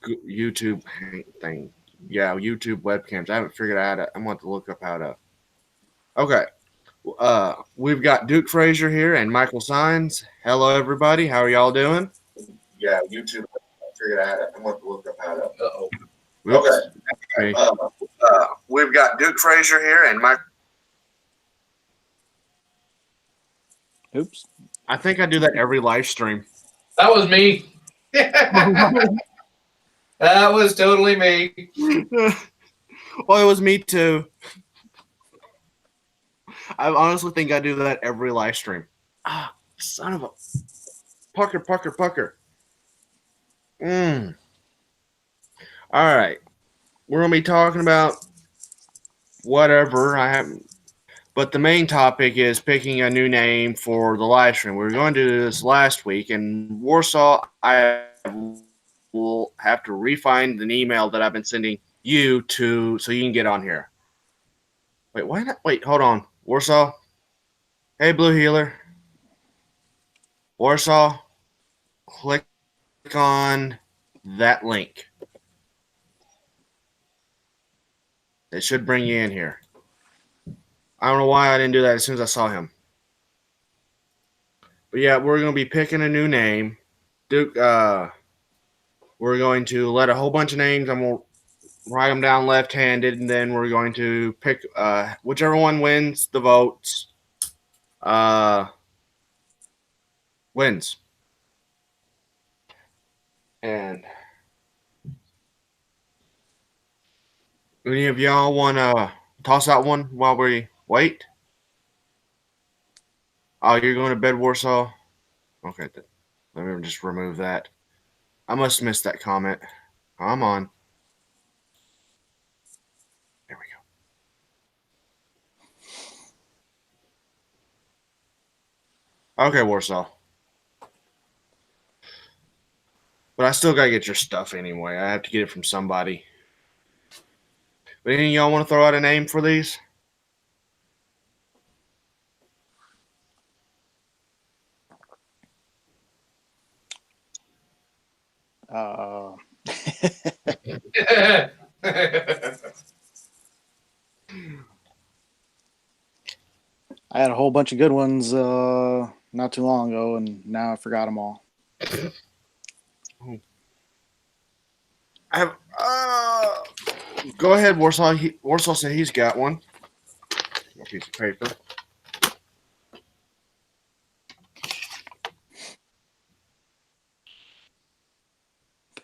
YouTube thing. Yeah, YouTube webcams. I haven't figured out. I'm going to look up how to. Okay. We've got Duke Frazier here and Michael Signs. Hello, everybody. How are y'all doing? Yeah, YouTube. I figured out. I'm going to look up how to. Uh-oh. Okay. We've got Duke Frazier here and Michael. Oops. I think I do that every live stream. That was me. That was totally me. Well, it was me too. I honestly think I do that every live stream. Ah, son of a pucker. All right, we're gonna be talking about whatever I haven't. But the main topic is picking a new name for the live stream. We were going to do this last week in Warsaw. I will have to refine an email that I've been sending you to so you can get on here. Wait, why not? Wait, hold on. Warsaw. Hey, Blue Healer. Warsaw. Click on that link. It should bring you in here. I don't know why I didn't do that as soon as I saw him. But yeah, we're going to be picking a new name. Duke, we're going to let a whole bunch of names. I'm going to write them down left-handed, and then we're going to pick whichever one wins the votes wins. And any of y'all want to toss out one while we wait? Oh, you're going to bed, Warsaw? Okay, let me just remove that. I must have missed that comment. Come on. There we go. Okay, Warsaw. But I still got to get your stuff anyway. I have to get it from somebody. But any of y'all want to throw out a name for these? I had a whole bunch of good ones not too long ago, and now I forgot them all. I have. Go ahead, Warsaw. Warsaw said he's got one. A piece of paper.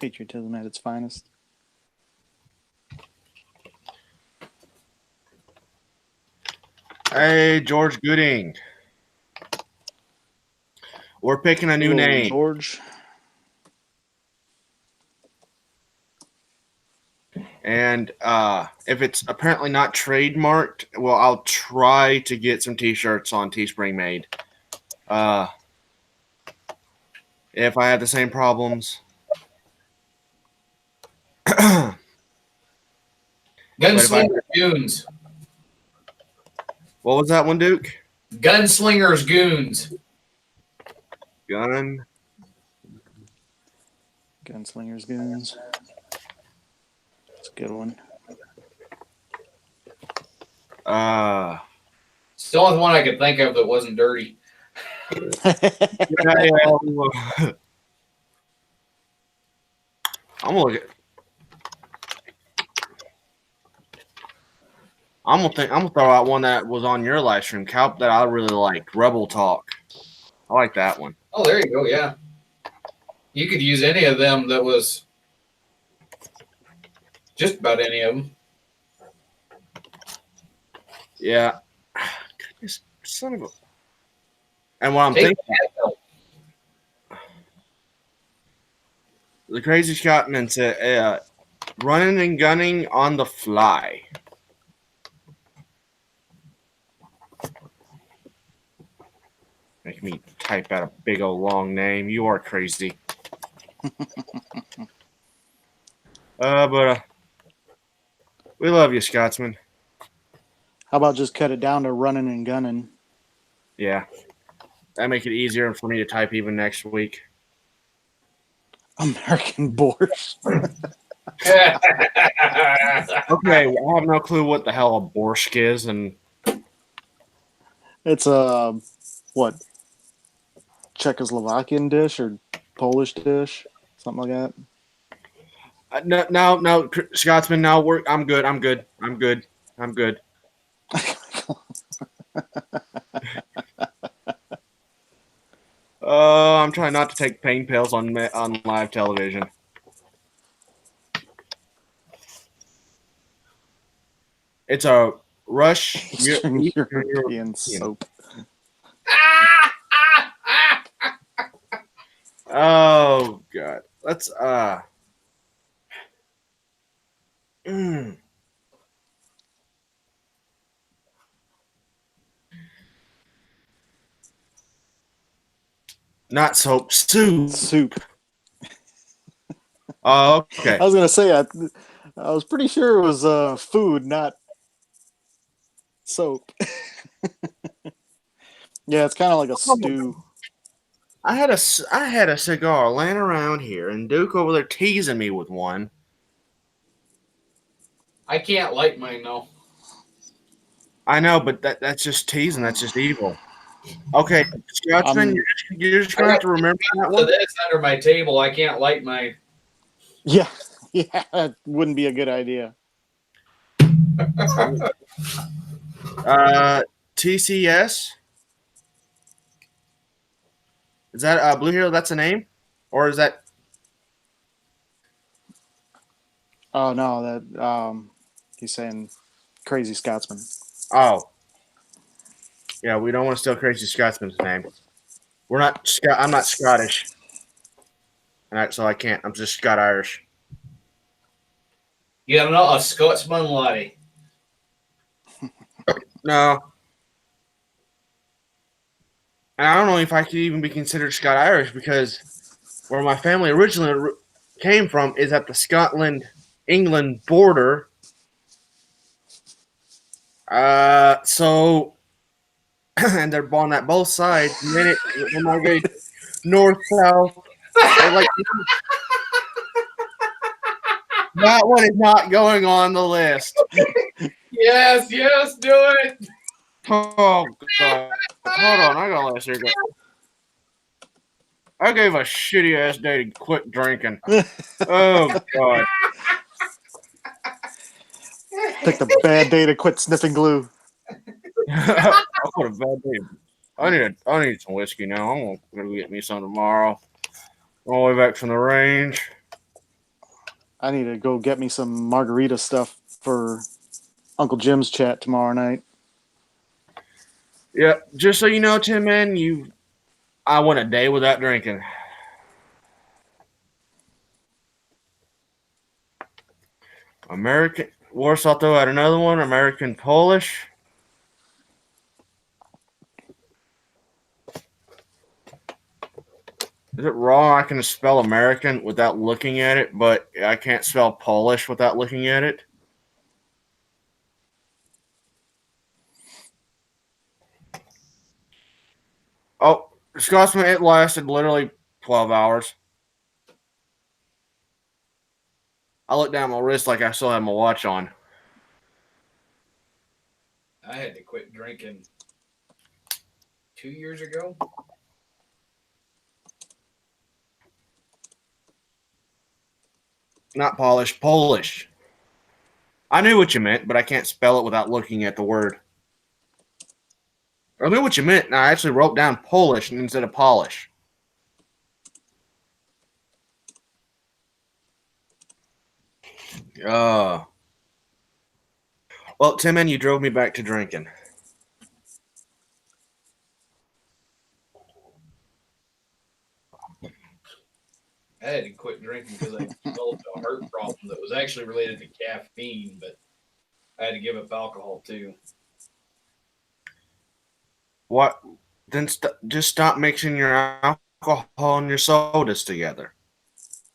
Patriotism at its finest. Hey, George Gooding. We're picking a new name. George. And if it's apparently not trademarked, well, I'll try to get some T-shirts on Teespring made. If I have the same problems. Gunslinger Goons. What was that one, Duke? Gunslingers Goons. Gunslingers Goons. That's a good one. It's the only one I could think of that wasn't dirty. I'm gonna look at. I'm gonna throw out one that was on your live stream, Cal, that I really liked. Rebel Talk. I like that one. Oh, there you go. Yeah, you could use any of them. That was just about any of them. Yeah. Goodness, son of a. And what I'm thinking. The Crazy Shotman said, running and gunning on the fly. Make me type out a big old long name. You are crazy. But we love you, Scotsman. How about just cut it down to running and gunning? Yeah. That make it easier for me to type even next week. American borscht. Okay, well, I have no clue what the hell a borscht is, and It's a what Czechoslovakian dish or Polish dish, something like that. no, Scotsman. No, I'm good. I'm good. I'm good. I'm good. I'm trying not to take pain pills on live television. It's a Rush Eastern European soap. Oh God, let's mm. Not soap, soup. Soup. Oh, okay. I was gonna say I was pretty sure it was food, not soap. Yeah, it's kind of like a stew. I had a cigar laying around here, and Duke over there teasing me with one. I can't light mine though. I know, but that's just teasing. That's just evil. Okay, Scotsman, you're just going to have to remember that So one. that's under my table. I can't light my. Yeah, that wouldn't be a good idea. TCS. Is that Blue Hero? That's a name, or is that? Oh no, that he's saying Crazy Scotsman. Oh, yeah. We don't want to steal Crazy Scotsman's name. We're not. I'm not Scottish, so I can't. I'm just Scot Irish. You have not a Scotsman laddie. No. And I don't know if I could even be considered Scot Irish because where my family originally came from is at the Scotland-England border. So, and they're on that both sides. And then it migrated north, south. Like, that one is not going on the list. Yes, do it. Oh, God. Hold on. I got to let this go. I gave a shitty ass day to quit drinking. Oh, God. Picked a bad day to quit sniffing glue. I put a bad day. I need some whiskey now. I'm gonna get me some tomorrow. All the way back from the range. I need to go get me some margarita stuff for Uncle Jim's chat tomorrow night. Yeah, just so you know, Tim, man, I went a day without drinking. American Warsaw though had another one. American Polish. Is it wrong? I can spell American without looking at it, but I can't spell Polish without looking at it. Oh, Scotsman, it lasted literally 12 hours. I looked down my wrist like I still had my watch on. I had to quit drinking 2 years ago. Not Polish, Polish. I knew what you meant, but I can't spell it without looking at the word. I knew what you meant, and I actually wrote down Polish instead of polish. Well, Tim, man, you drove me back to drinking. I had to quit drinking because I developed a heart problem that was actually related to caffeine, but I had to give up alcohol too. What? Then just stop mixing your alcohol and your sodas together.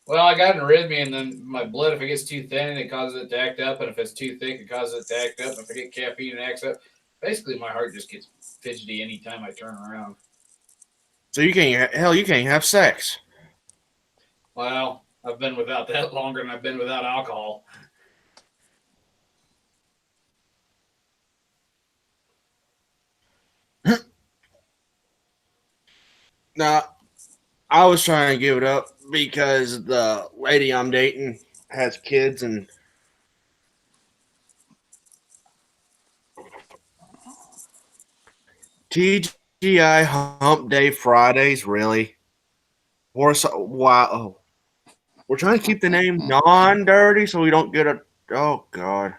Well, I got an arrhythmia, and then my blood, if it gets too thin, it causes it to act up, and if it's too thick, it causes it to act up. If I get caffeine, it acts up. Basically, my heart just gets fidgety anytime I turn around. So you can't have sex. Well, I've been without that longer than I've been without alcohol. Now, I was trying to give it up because the lady I'm dating has kids and TGI Hump Day Fridays, really? Wow. Oh, we're trying to keep the name non-dirty so we don't get a. Oh God.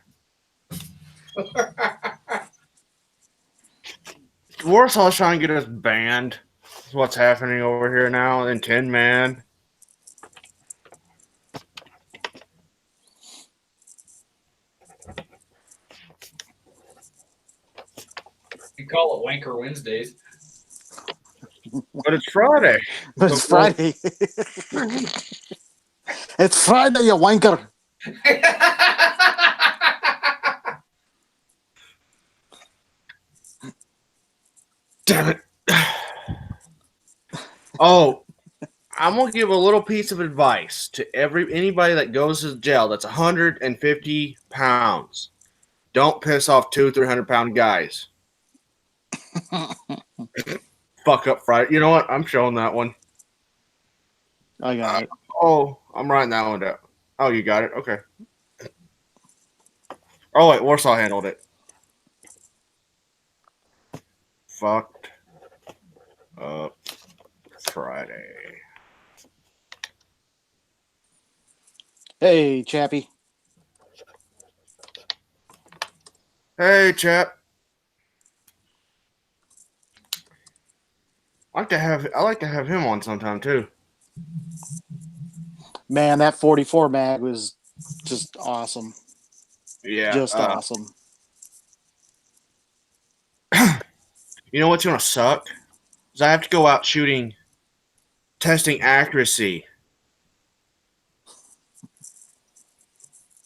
Warsaw's trying to get us banned. That's what's happening over here now in Tin Man. You call it Wanker Wednesdays. But it's Friday. But it's Friday. It's Friday, you wanker. Damn it. Oh, I'm gonna give a little piece of advice to anybody that goes to jail that's 150 pounds. Don't piss off 200-300-pound guys. Fuck up Friday. You know what? I'm showing that one. I got it. Oh, I'm writing that one down. Oh, you got it. Okay. Oh wait, Warsaw handled it. Fucked up Friday. Hey, Chappie. Hey, chap. I like to have him on sometime too. Man, that 44 mag was just awesome. Yeah. Just awesome. You know what's gonna suck? Is I have to go out testing accuracy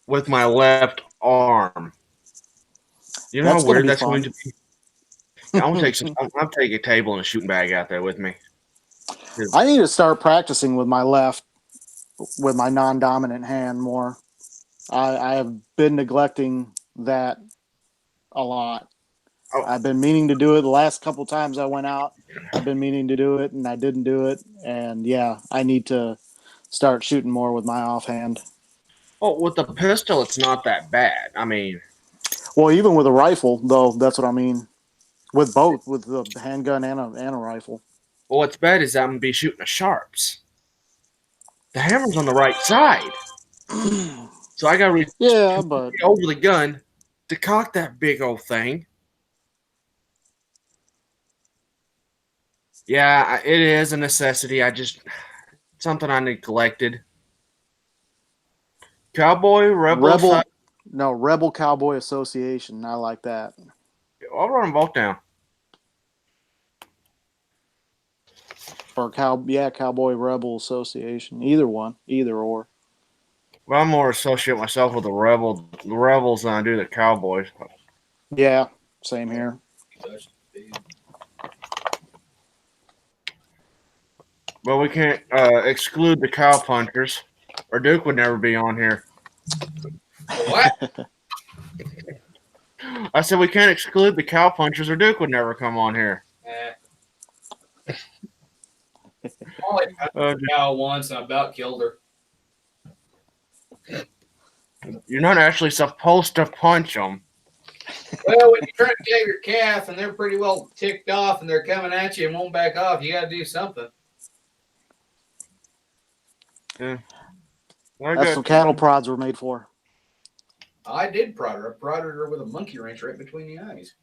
with my left arm. You know That's how gonna weird be that's fun. going to be? I'm gonna I'll take a table and a shooting bag out there with me. I need to start practicing with my left, with my non-dominant hand more. I have been neglecting that a lot. Oh. I've been meaning to do it the last couple times I went out. I've been meaning to do it, and I didn't do it. And yeah, I need to start shooting more with my offhand. Oh, with the pistol, it's not that bad. I mean, Well, even with a rifle, though, that's what I mean. With both, with the handgun and a rifle. well, what's bad is I'm gonna be shooting a sharps. The hammer's on the right side, so I gotta reach Yeah, but over the gun to cock that big old thing. Yeah, it is a necessity. Something I neglected. Cowboy Rebel. Rebel Cowboy Association. I like that. I'll run them both down. Or Cowboy Rebel Association. Either one, either or. Well, I'm more associate myself with the rebels than I do the Cowboys. Yeah, same here. But we can't exclude the cow punchers, or Duke would never be on here. What? I said we can't exclude the cow punchers, or Duke would never come on here. I only punched a cow once and I about killed her. You're not actually supposed to punch them. Well, when you're trying to kill your calf and they're pretty well ticked off and they're coming at you and won't back off, you got to do something. Yeah. That's what cattle prods were made for. I did prod her. I prodded her with a monkey wrench right between the eyes.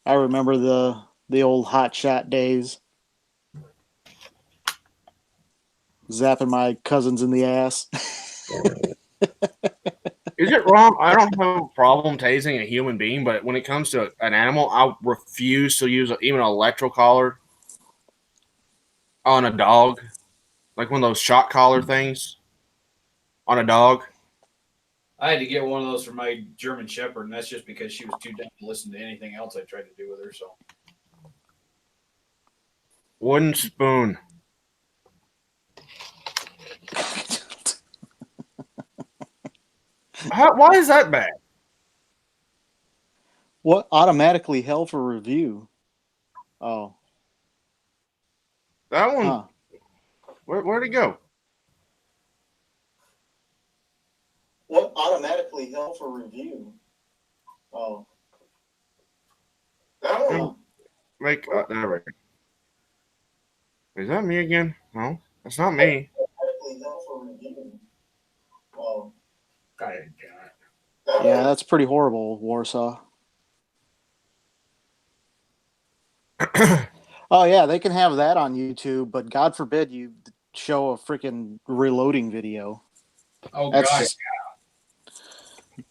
I remember the old hot shot days. Zapping my cousins in the ass. Is it wrong? I don't have a problem tasing a human being, but when it comes to an animal, I refuse to use even an electro collar on a dog, like one of those shock collar things on a dog. I had to get one of those for my German Shepherd, and that's just because she was too dumb to listen to anything else I tried to do with her. So Wooden spoon. Why is that bad? What automatically held for review? Oh, That one, huh. where'd it go? What automatically held for review? Oh, that one. Like, there we go. Is that me again? No, that's not me. Automatically held for review. Oh, God damn yeah, that's pretty horrible, Warsaw. Oh yeah, they can have that on YouTube, but God forbid you show a freaking reloading video. Oh That's God. just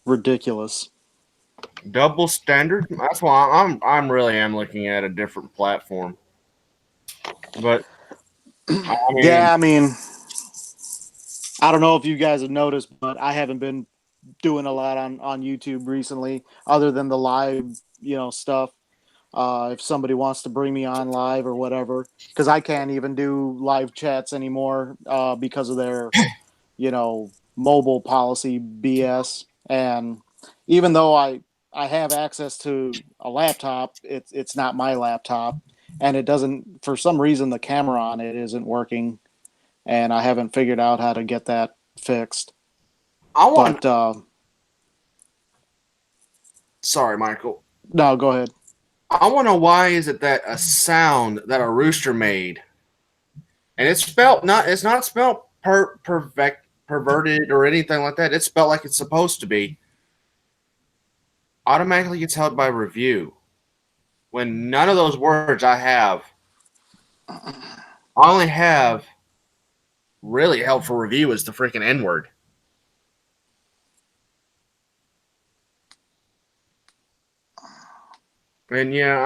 ridiculous. Double standard. That's why I'm really am looking at a different platform. But I mean, Yeah, I mean, I don't know if you guys have noticed, but I haven't been doing a lot on YouTube recently, other than the live, stuff. If somebody wants to bring me on live or whatever, because I can't even do live chats anymore because of their, mobile policy BS. And even though I have access to a laptop, it's not my laptop, and it doesn't, for some reason the camera on it isn't working, and I haven't figured out how to get that fixed. I want. But Sorry, Michael. no, go ahead. I want to know why is it that a sound that a rooster made, and it's spelled not. It's not spelled perverted or anything like that. It's spelled like it's supposed to be. Automatically gets held by review when none of those words I have. I only have really held for review is the freaking N word. And yeah,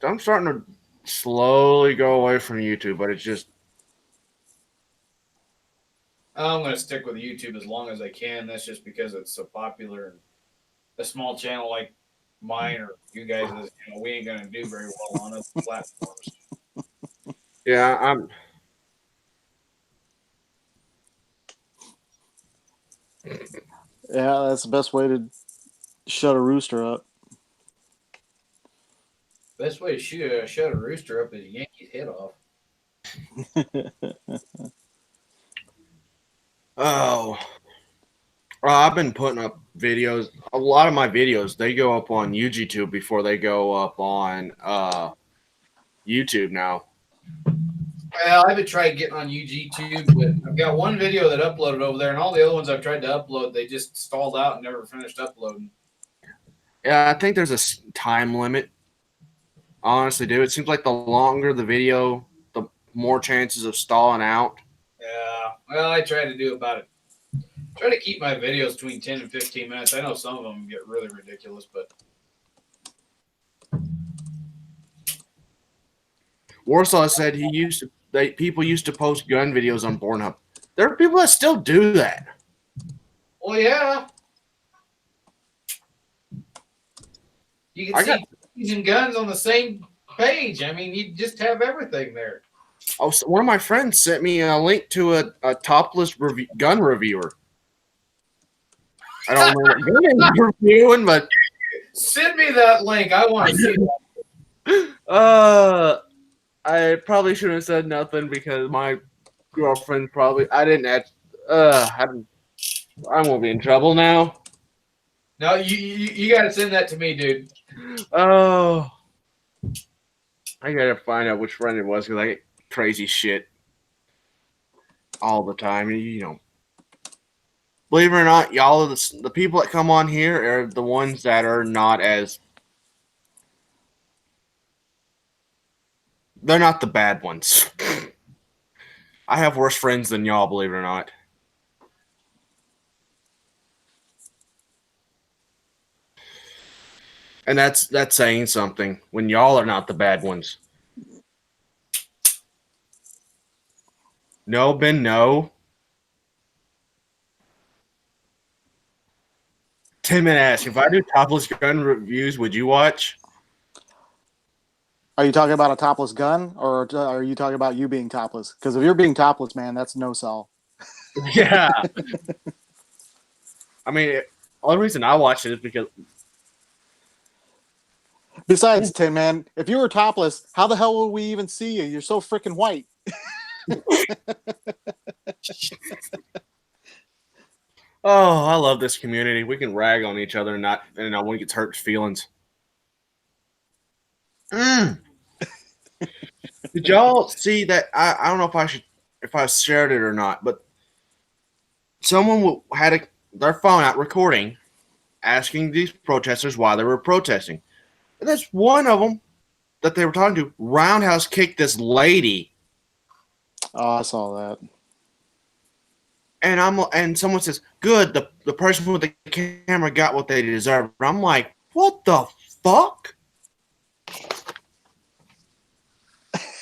I'm starting to slowly go away from YouTube, but it's just I'm gonna stick with YouTube as long as I can. That's just because it's so popular. And a small channel like mine or you guys, we ain't gonna do very well on other platforms. yeah, I'm Yeah, that's the best way to shut a rooster up. Best way to shut a rooster up is yank his head off. oh I've been putting up videos. A lot of my videos they go up on YouTube before they go up on YouTube now. Well, I've been trying getting on YouTube, but I've got one video that uploaded over there, and all the other ones I've tried to upload, they just stalled out and never finished uploading. Yeah, I think there's a time limit. Honestly, dude, it seems like the longer the video, the more chances of stalling out. Yeah, well, I try to do about it. Try to keep my videos between 10 and 15 minutes. I know some of them get really ridiculous, but Warsaw said people used to post gun videos on Pornhub. There are people that still do that. well, yeah, you can see guns and guns on the same page. I mean, you just have everything there. Oh, so one of my friends sent me a link to a topless gun reviewer. I don't know what gun he's reviewing, but Send me that link. I want to see that. I probably shouldn't have said nothing because my girlfriend probably I didn't. I won't be in trouble now. No, you got to send that to me, dude. Oh, I gotta find out which friend it was because I get crazy shit all the time. Believe it or not, y'all are the people that come on here are the ones that are not as. They're not the bad ones. I have worse friends than y'all, believe it or not. And that's saying something when y'all are not the bad ones. No, Ben, no. Tim and ask if I do topless gun reviews, would you watch? Are you talking about a topless gun, or are you talking about you being topless? Because if you're being topless, man, that's no sell. Yeah. I mean, the only reason I watch it is because Besides, Tin Man, if you were topless, how the hell would we even see you? You're so freaking white. oh, I love this community. We can rag on each other and not, and no one gets hurt feelings. Mm. Did y'all see that? I don't know if I shared it or not, but someone had their phone out recording, asking these protesters why they were protesting. And that's one of them that they were talking to. Roundhouse kicked this lady, Oh, I saw that. and someone says, "Good, the person with the camera got what they deserved." I'm like, what the fuck?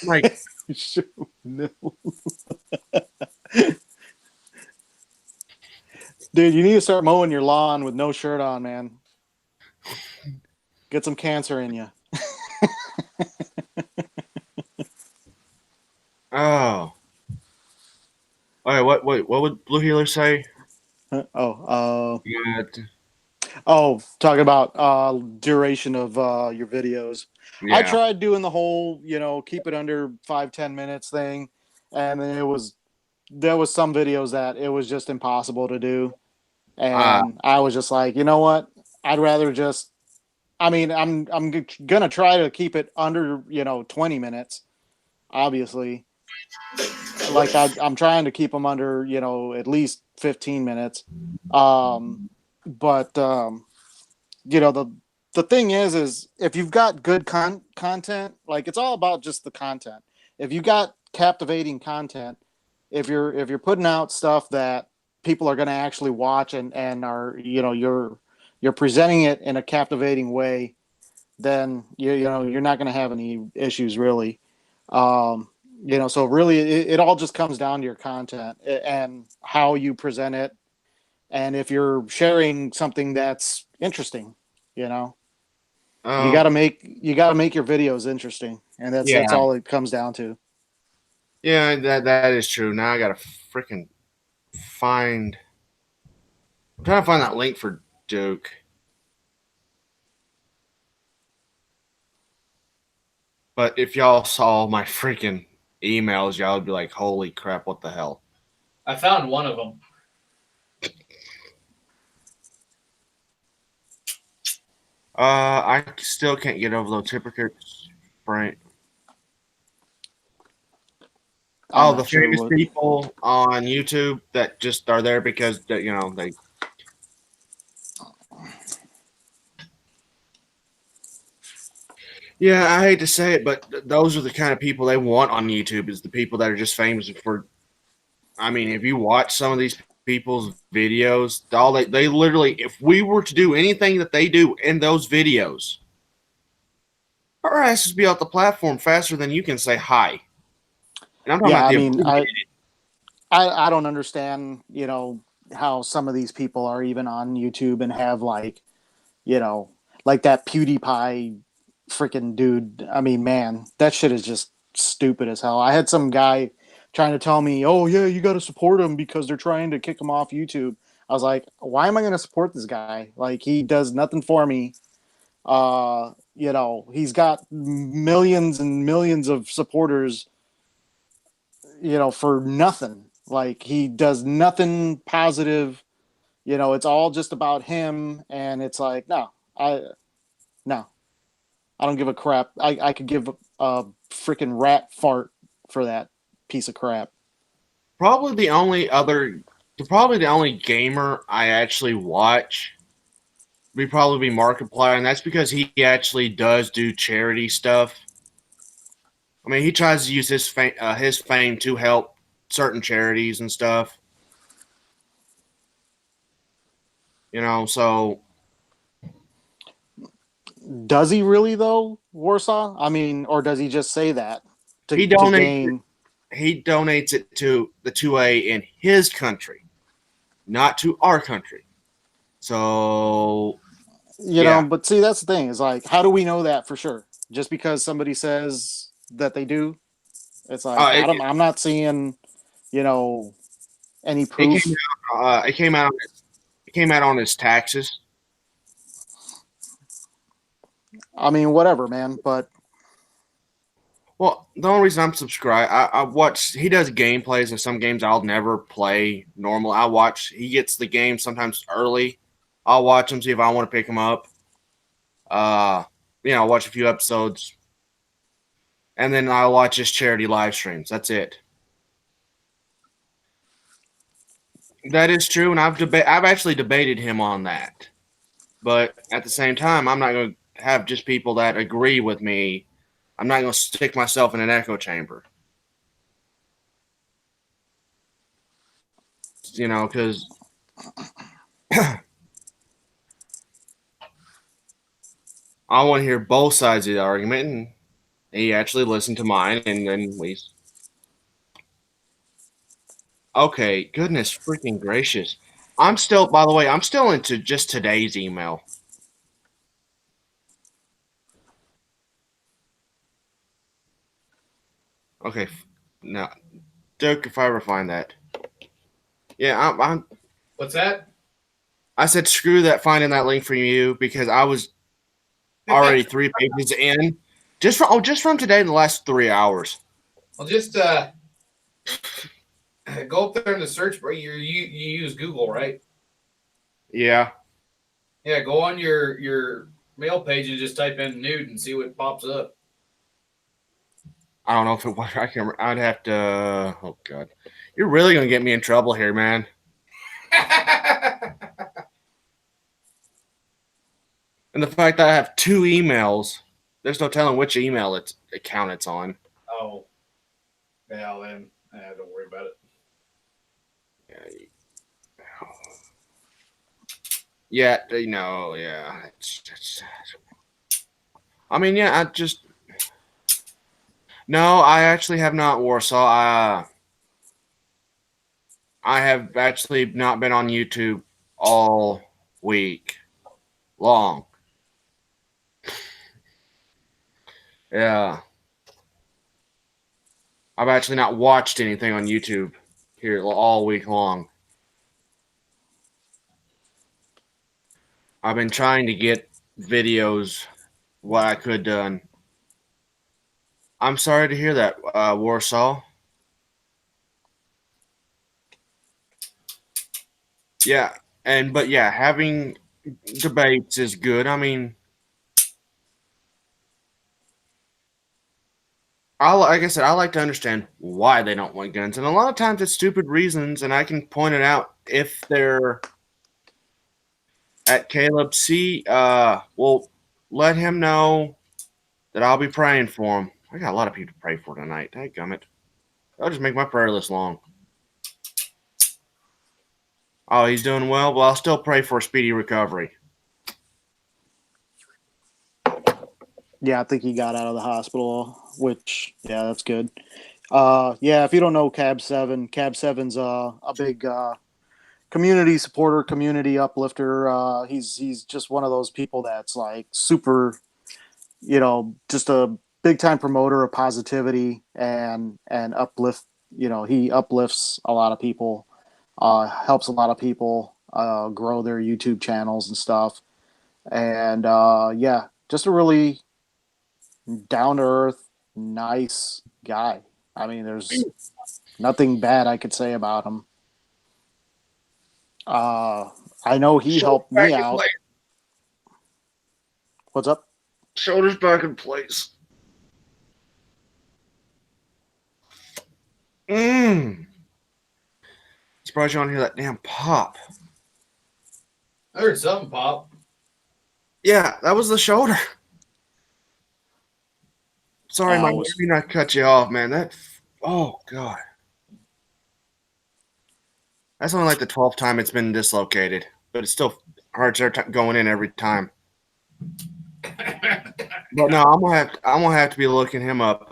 Like, No. Dude, you need to start mowing your lawn with no shirt on, man. Get some cancer in you. oh, all right. What would Blue Healer say? Oh, Yeah, talking about duration of your videos. I yeah. tried doing the whole, keep it under 5-10 minutes thing, and then there was some videos that it was just impossible to do, and I was just like, you know what? I'd rather just. I mean, I'm gonna try to keep it under 20 minutes, obviously. Like I'm trying to keep them under at least 15 minutes. But the thing is if you've got good content, like it's all about just the content. If you got captivating content, if you're putting out stuff that people are going to actually watch and are you're presenting it in a captivating way, then you're not going to have any issues really. So really it all just comes down to your content and how you present it, and if you're sharing something that's interesting, you got to make your videos interesting, and that's all it comes down to. Yeah, that is true. Now I gotta freaking find. I'm trying to find that link for Duke. But if y'all saw my freaking emails, y'all would be like, "Holy crap! What the hell?" I found one of them. I still can't get over those hypocrites. Right. Oh, the famous people on YouTube that just are there because they. Yeah, I hate to say it, but those are the kind of people they want on YouTube. Is the people that are just famous for. I mean, if you watch some of these people's videos, all they literally, if we were to do anything that they do in those videos, our asses be off the platform faster than you can say hi. And I'm talking about I mean, I don't understand, how some of these people are even on YouTube and have like that PewDiePie freaking dude. I mean, man, that shit is just stupid as hell. I had some guy trying to tell me, "Oh yeah, you got to support him because they're trying to kick him off YouTube." I was like, "Why am I going to support this guy? Like, he does nothing for me. He's got millions and millions of supporters, for nothing. Like, he does nothing positive. It's all just about him, and it's like, no, I don't give a crap. I could give a freaking rat fart for that piece of crap." probably the only gamer I actually watch would probably be Markiplier, and that's because he actually does do charity stuff. I mean, he tries to use his fame to help certain charities and stuff. So Does he really though, Warsaw? I mean, or does he just say that to gain? He donates it to the 2A in his country, not to our country. So but see, that's the thing, is like, how do we know that for sure? just because somebody says that they do. It's like Uh, it, I'm not seeing, you know, any it proof. came it came out. It came out on his taxes. I mean, whatever, man. But Well, the only reason I'm subscribed, I watch. He does gameplays of some games I'll never play normal. I watch. He gets the game sometimes early. I'll watch him, see if I want to pick him up. Uh, watch a few episodes, and then I'll watch his charity live streams. That's it. That is true, and I've actually debated him on that. But at the same time, I'm not going to have just people that agree with me. I'm not going to stick myself in an echo chamber. Because I want to hear both sides of the argument, and he actually listened to mine, and then we. Okay, goodness freaking gracious! By the way, I'm still into just today's email. Okay, now, Duke, if I ever find that, yeah, What's that? I said screw that finding that link for you because I was already 3 pages in, just from today in the last 3 hours. Well, just go up there in the search bar. You use Google, right? Yeah, Yeah, go on your mail page and just type in nude and see what pops up. I don't know if it was. I'd have to. Oh God, you're really gonna get me in trouble here, man. And the fact that I have 2 emails, there's no telling which account it's on. Oh, yeah, then don't worry about it. Yeah, yeah. I mean, yeah, No, I actually have not, Warsaw. I have actually not been on YouTube all week long. Yeah. I've actually not watched anything on YouTube here all week long. I've been trying to get videos what I could done. I'm sorry to hear that, Warsaw. Yeah, but yeah, having debates is good. I mean, like I said, I like to understand why they don't want guns, and a lot of times it's stupid reasons, and I can point it out if they're at Caleb C. Well, let him know that I'll be praying for him. I got a lot of people to pray for tonight. Dadgummit. I'll just make my prayer list long. Oh, he's doing well. Well, I'll still pray for a speedy recovery. yeah, I think he got out of the hospital, which yeah, that's good. Yeah, if you don't know Cab 7's a big community supporter, community uplifter. He's just one of those people that's like super, just a big time promoter of positivity and uplift. He uplifts a lot of people, helps a lot of people grow their YouTube channels and stuff. And yeah, just a really down to earth, nice guy. I mean, there's nothing bad I could say about him. I know he helped me out. What's up? Shoulders back in place. Surprised you don't hear that damn pop. I heard something pop. Yeah, that was the shoulder. Sorry, Mike. Maybe not cut you off, man. Oh God. That's only like the 12th time it's been dislocated, but it still hurts going in every time. But no, I'm gonna have to be looking him up.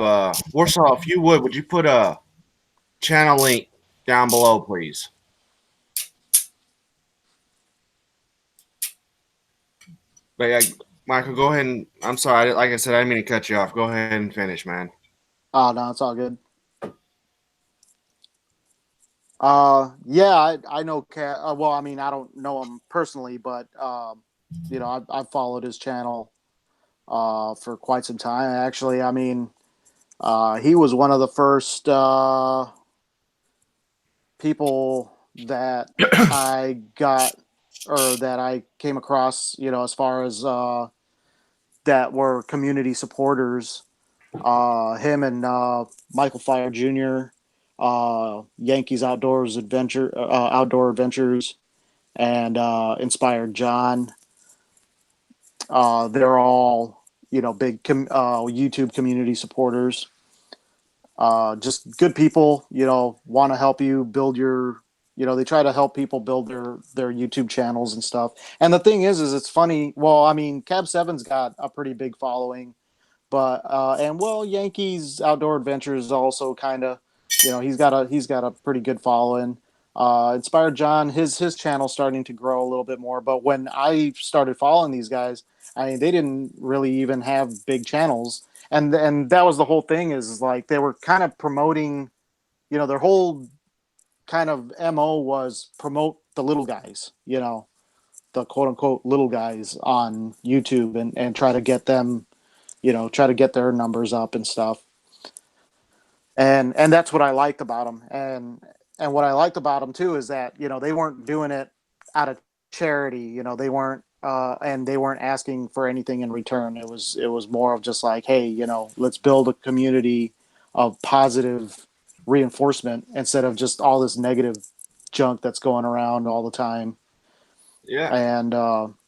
Warsaw, if you would you put a channel link down below, please? But yeah, Michael, go ahead and I'm sorry. Like I said, I didn't mean to cut you off. Go ahead and finish, man. Oh no, it's all good. Yeah, I know Cat. Well, I mean, I don't know him personally, but you know, I've followed his channel for quite some time. Actually, I mean, he was one of the first people that I got or that I came across. You know, as far as that were community supporters. Him and Michael Fire Jr., Yankees Outdoor Adventures, and Inspired John. They're all big YouTube community supporters. Just good people. Want to help you build your. They try to help people build their YouTube channels and stuff. And the thing is it's funny. Well, I mean, Cab Seven's got a pretty big following, but and well, Yankees Outdoor Adventures also kind of, he's got a pretty good following. Inspired John, his channel's starting to grow a little bit more. But when I started following these guys, I mean, they didn't really even have big channels, and that was the whole thing. Is like they were kind of promoting, their whole kind of mo was promote the little guys, the quote unquote little guys on YouTube, and try to get them, try to get their numbers up and stuff. And that's what I liked about them. And what I liked about them too is that they weren't doing it out of charity. They weren't and they weren't asking for anything in return. It was more of just like, hey, let's build a community of positive reinforcement instead of just all this negative junk that's going around all the time. Yeah. And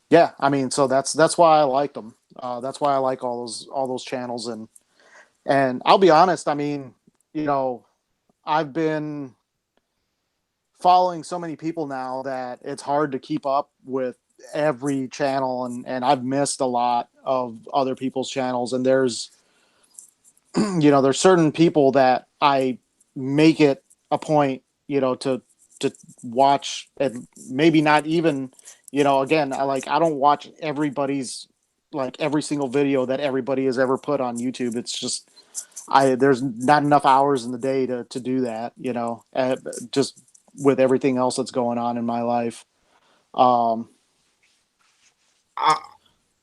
yeah, I mean, so that's why I liked them. That's why I like all those channels. And I'll be honest, I mean, I've been following so many people now that it's hard to keep up with every channel, and I've missed a lot of other people's channels. And there's there's certain people that I make it a point, to watch, and maybe not even, again, I don't watch everybody's, like, every single video that everybody has ever put on YouTube. It's just there's not enough hours in the day to do that, just with everything else that's going on in my life. Um, I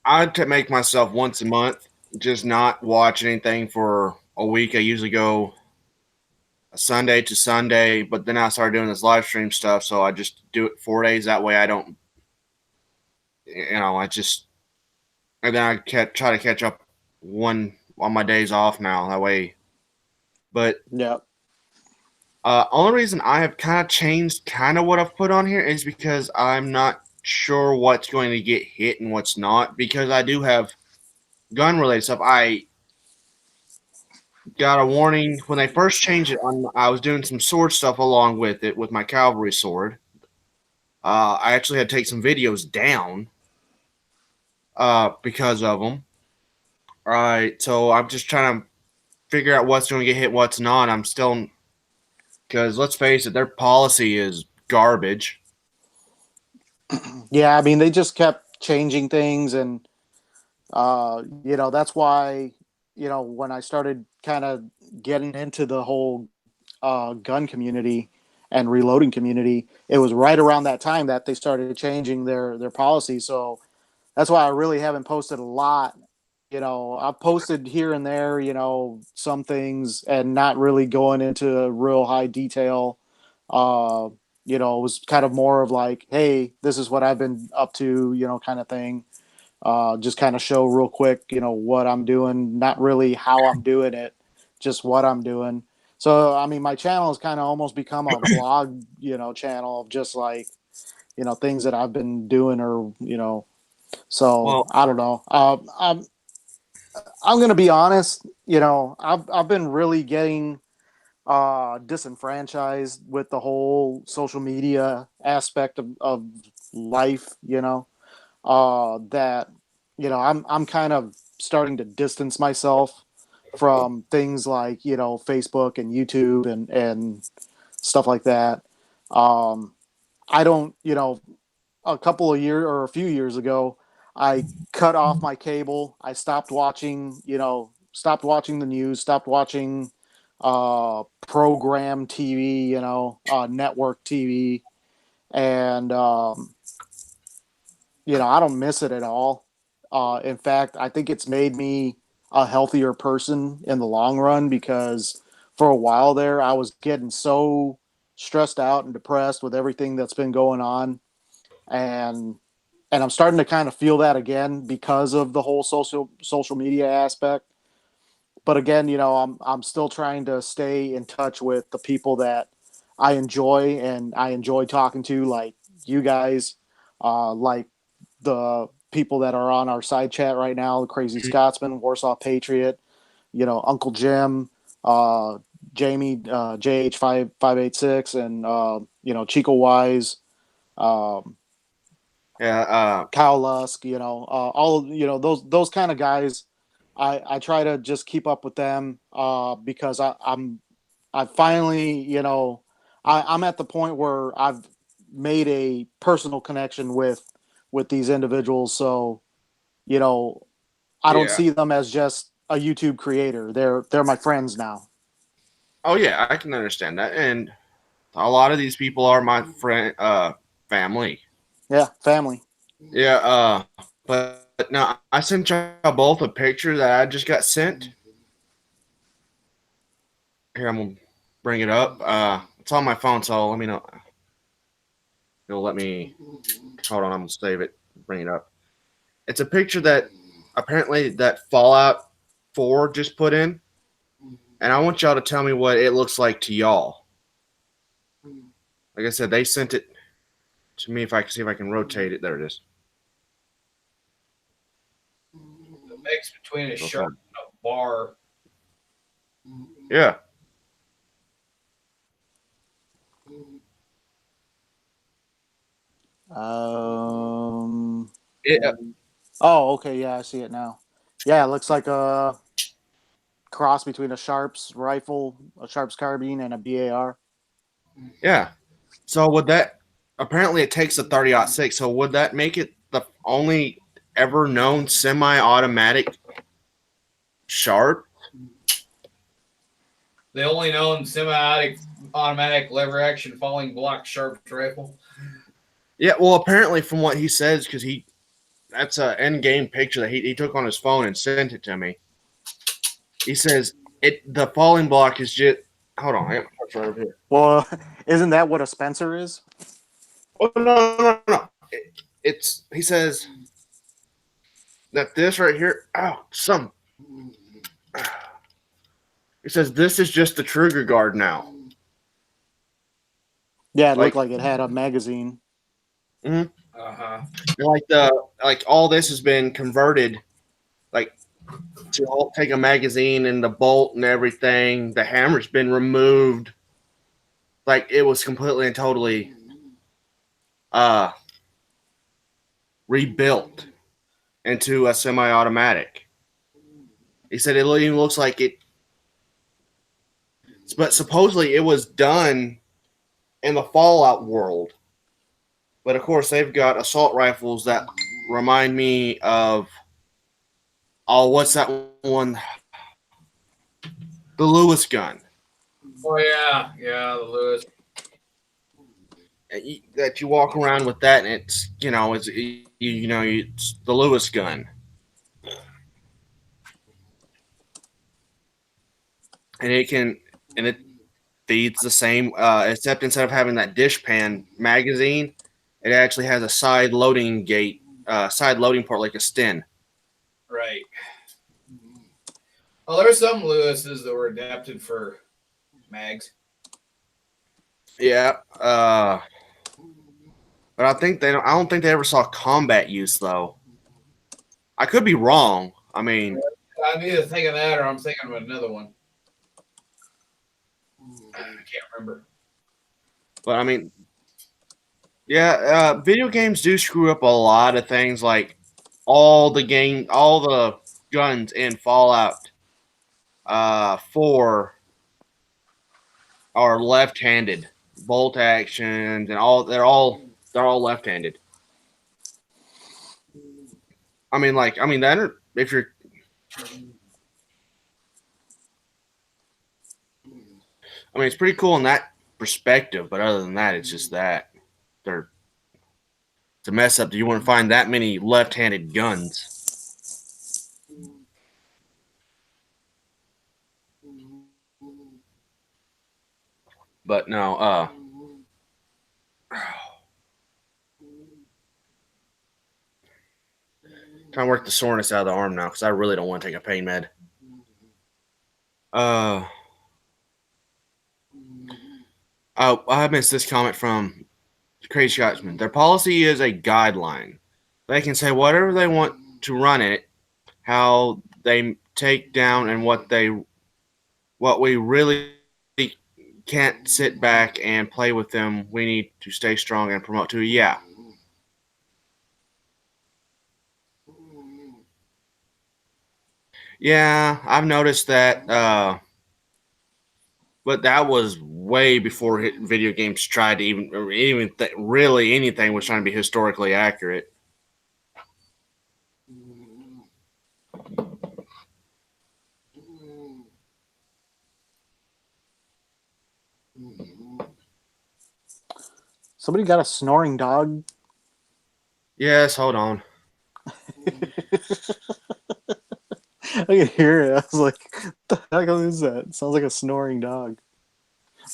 I make myself once a month just not watch anything for a week. I usually go Sunday to Sunday, but then I started doing this live stream stuff, so I just do it 4 days. That way, I don't, I just, and then try to catch up one on my days off now. That way, but yeah. only reason I have kind of changed kind of what I've put on here is because I'm not sure what's going to get hit and what's not, because I do have gun related stuff. I got a warning when they first changed it. I was doing some sword stuff along with it with my cavalry sword. I actually had to take some videos down because of them. All right, so I'm just trying to figure out what's going to get hit, what's not. I'm still, because let's face it, their policy is garbage. Yeah, I mean, they just kept changing things, and that's why, when I started kind of getting into the whole gun community and reloading community, it was right around that time that they started changing their policy. So that's why I really haven't posted a lot. I've posted here and there, some things, and not really going into real high detail. Uh, it was kind of more of like, hey, this is what I've been up to, kind of thing. Just kind of show real quick, what I'm doing, not really how I'm doing it, just what I'm doing. So, I mean, my channel has kind of almost become a vlog, channel of just like, things that I've been doing, or, so Well, I don't know. I'm going to be honest, I've been really getting disenfranchised with the whole social media aspect of life, that I'm kind of starting to distance myself from things like Facebook and YouTube and stuff like that. I don't, a couple of years or a few years ago, I cut off my cable. I stopped watching, stopped watching the news, stopped watching program TV, network TV. And, I don't miss it at all. In fact, I think it's made me a healthier person in the long run because for a while there, I was getting so stressed out and depressed with everything that's been going on. And I'm starting to kind of feel that again because of the whole social media aspect. But again, I'm still trying to stay in touch with the people that I enjoy and I enjoy talking to, like you guys, like the people that are on our side chat right now, the Crazy Scotsman, Warsaw Patriot, Uncle Jim, uh, Jamie, JH5586, and Chico Wise, um, Yeah. Kyle Lusk, all those kind of guys. I try to just keep up with them because I finally I'm at the point where I've made a personal connection with these individuals. So I don't Yeah. see them as just a YouTube creator. They're my friends now. Oh yeah, I can understand that, and a lot of these people are my friend, family. Yeah, family. Yeah. But no, I sent y'all both a picture that I just got sent. Here, I'm gonna bring it up. It's on my phone, so let me know. It'll let me. Hold on, I'm gonna save it. Bring it up. It's a picture that apparently that Fallout 4 just put in, and I want y'all to tell me what it looks like to y'all. Like I said, they sent it to me. If I can see if I can rotate it, there it is. The mix between a shark and a bar. Yeah. It, Oh, okay, yeah, I see it now. Yeah, it looks like a cross between a Sharps rifle, a Sharps carbine, and a BAR. yeah. So would that apparently it takes a 30-06. So would that make it the only ever known semi-automatic Sharp? The only known semi-automatic lever action falling block Sharps rifle. Yeah. Well, apparently from what he says, because that's an end game picture that he took on his phone and sent it to me. He says the falling block is just. Hold on, I got my cards right over here. Well, isn't that what a Spencer is? Oh no! It's he says that this right here. Oh, some. He says this is just the trigger guard now. Yeah, it Like, looked like it had a magazine. like all this has been converted, like to take a magazine and the bolt and everything. The hammer's been removed. Like it was completely and totally rebuilt into a semi-automatic. He said it even looks like it, but supposedly it was done in the Fallout world. But of course, they've got assault rifles that remind me of, oh, what's that one? The Lewis gun. Oh yeah, the Lewis. That you walk around with that, and it's it's the Lewis gun, and it feeds the same, except instead of having that dishpan magazine, it actually has a side loading port like a Sten. Right. Well, there's some Lewises that were adapted for mags. Yeah, but I don't think they ever saw combat use though. I could be wrong. I mean, I'm either thinking that or I'm thinking of another one. I can't remember. but I mean, yeah, video games do screw up a lot of things. Like all the guns in Fallout 4 are left-handed. Bolt actions and they're all left-handed. I mean, like, I mean, that if you're, I mean, it's pretty cool in that perspective. But other than that, it's just that they're it's a mess up that you wouldn't find that many left-handed guns. But no, trying to work the soreness out of the arm now because I really don't want to take a pain med. I missed this comment from Crazy Scotsman. Their policy is a guideline. They can say whatever they want to run it, how they take down, and what we really can't sit back and play with them. We need to stay strong and promote to. Yeah. Yeah, I've noticed that. But that was way before video games tried to even really anything was trying to be historically accurate. Somebody got a snoring dog. Yes, hold on. I could hear it. I was like, "What the heck is that?" It sounds like a snoring dog.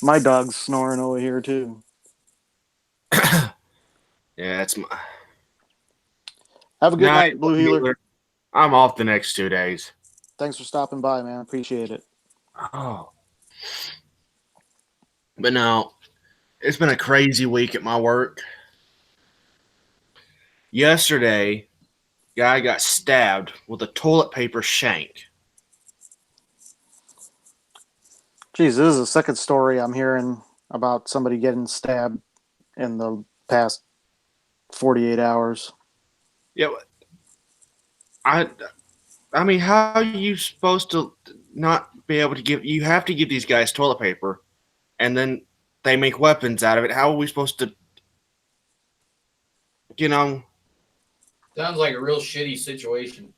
My dog's snoring over here too. Yeah, it's my Have a good night, Blue Healer. I'm off the next 2 days. Thanks for stopping by, man. Appreciate it. Oh. But no, it's been a crazy week at my work. Yesterday, guy got stabbed with a toilet paper shank. Geez, this is the second story I'm hearing about somebody getting stabbed in the past 48 hours. Yeah, I mean, how are you supposed to not be able to give? You have to give these guys toilet paper, and then they make weapons out of it. How are we supposed to, you know? Sounds like a real shitty situation.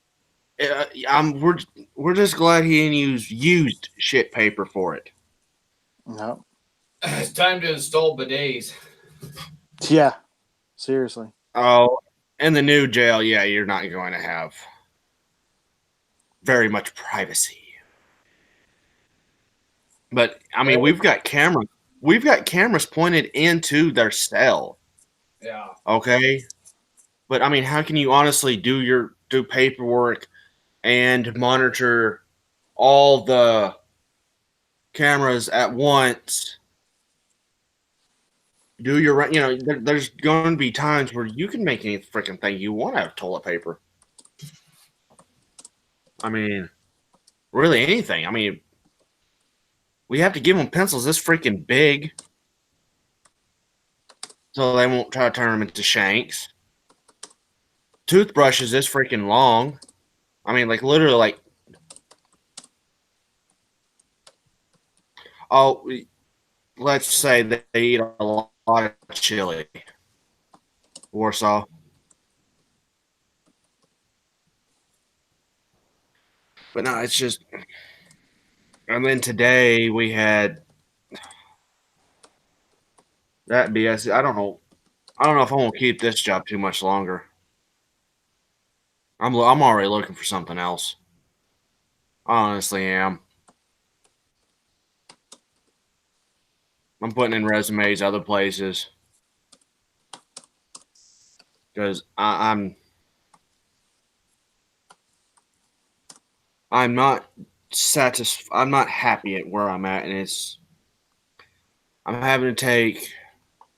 We're just glad he didn't use used shit paper for it. No. It's time to install bidets. Yeah, seriously. Oh, in the new jail, yeah, you're not going to have very much privacy. But I mean, we've got cameras. We've got cameras pointed into their cell. Yeah. Okay. But I mean, how can you honestly do paperwork and monitor all the cameras at once? There's going to be times where you can make any freaking thing you want out of toilet paper. I mean, really anything. I mean, we have to give them pencils this freaking big so they won't try to turn them into shanks. Toothbrushes this freaking long. I mean, like literally, like, oh, let's say they eat a lot of chili. Warsaw. But no, it's just. And then today we had that BS. I don't know. I don't know if I want to keep this job too much longer. I'm already looking for something else. I honestly am. I'm putting in resumes other places because I'm not satisfied. I'm not happy at where I'm at, and I'm having to take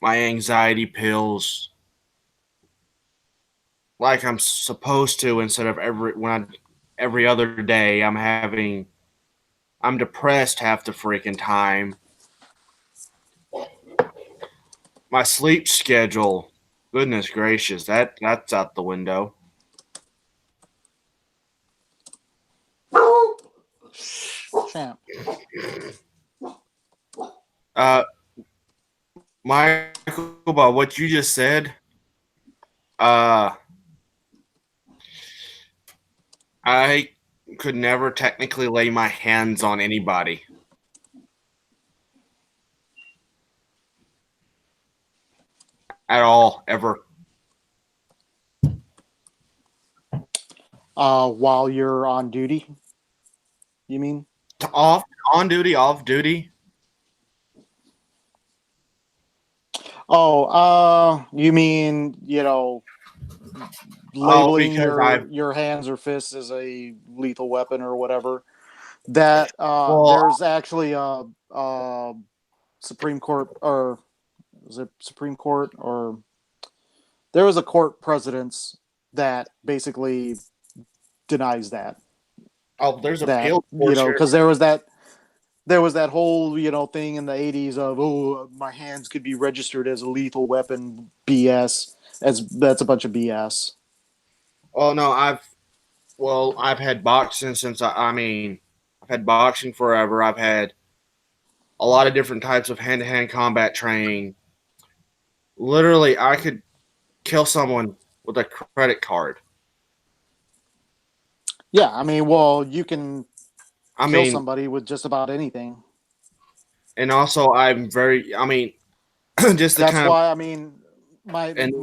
my anxiety pills like I'm supposed to instead of every other day. I'm depressed half the freaking time. My sleep schedule, goodness gracious, that's out the window. Champ. Michael, about what you just said, I could never technically lay my hands on anybody. At all, ever. While you're on duty, you mean? Off, on duty, off duty. Oh, you mean, labeling because your hands or fists as a lethal weapon or whatever. That Well, there's actually a Supreme Court, or was it Supreme Court, or there was a court precedence that basically denies that. there's That appeal courts here. because there was that whole thing in the 80s of, oh, my hands could be registered as a lethal weapon BS. That's a bunch of BS. Oh no, I've had boxing since I've had boxing forever. I've had a lot of different types of hand-to-hand combat training. Literally, I could kill someone with a credit card. Yeah, I mean, well, you can I kill mean, somebody with just about anything. and also I'm very. I mean, just the That's kind why, I mean, my of and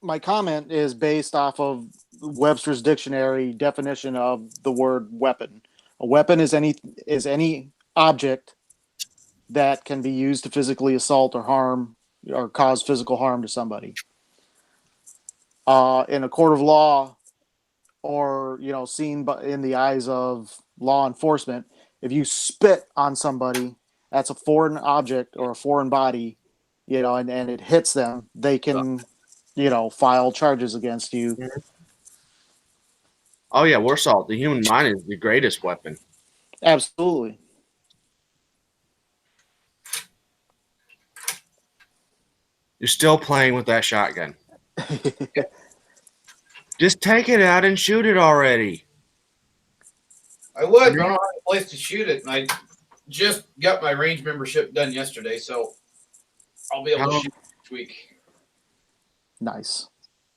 my comment is based off of Webster's dictionary definition of the word weapon. A weapon is any object that can be used to physically assault or harm or cause physical harm to somebody. In a court of law, or seen in the eyes of law enforcement, if you spit on somebody, that's a foreign object or a foreign body, and it hits them, they can file charges against you. oh yeah, we're salt. The human mind is the greatest weapon. Absolutely. You're still playing with that shotgun. Just take it out and shoot it already. I would, but I don't have a place to shoot it, and I just got my range membership done yesterday, so I'll be able to shoot next week. Nice.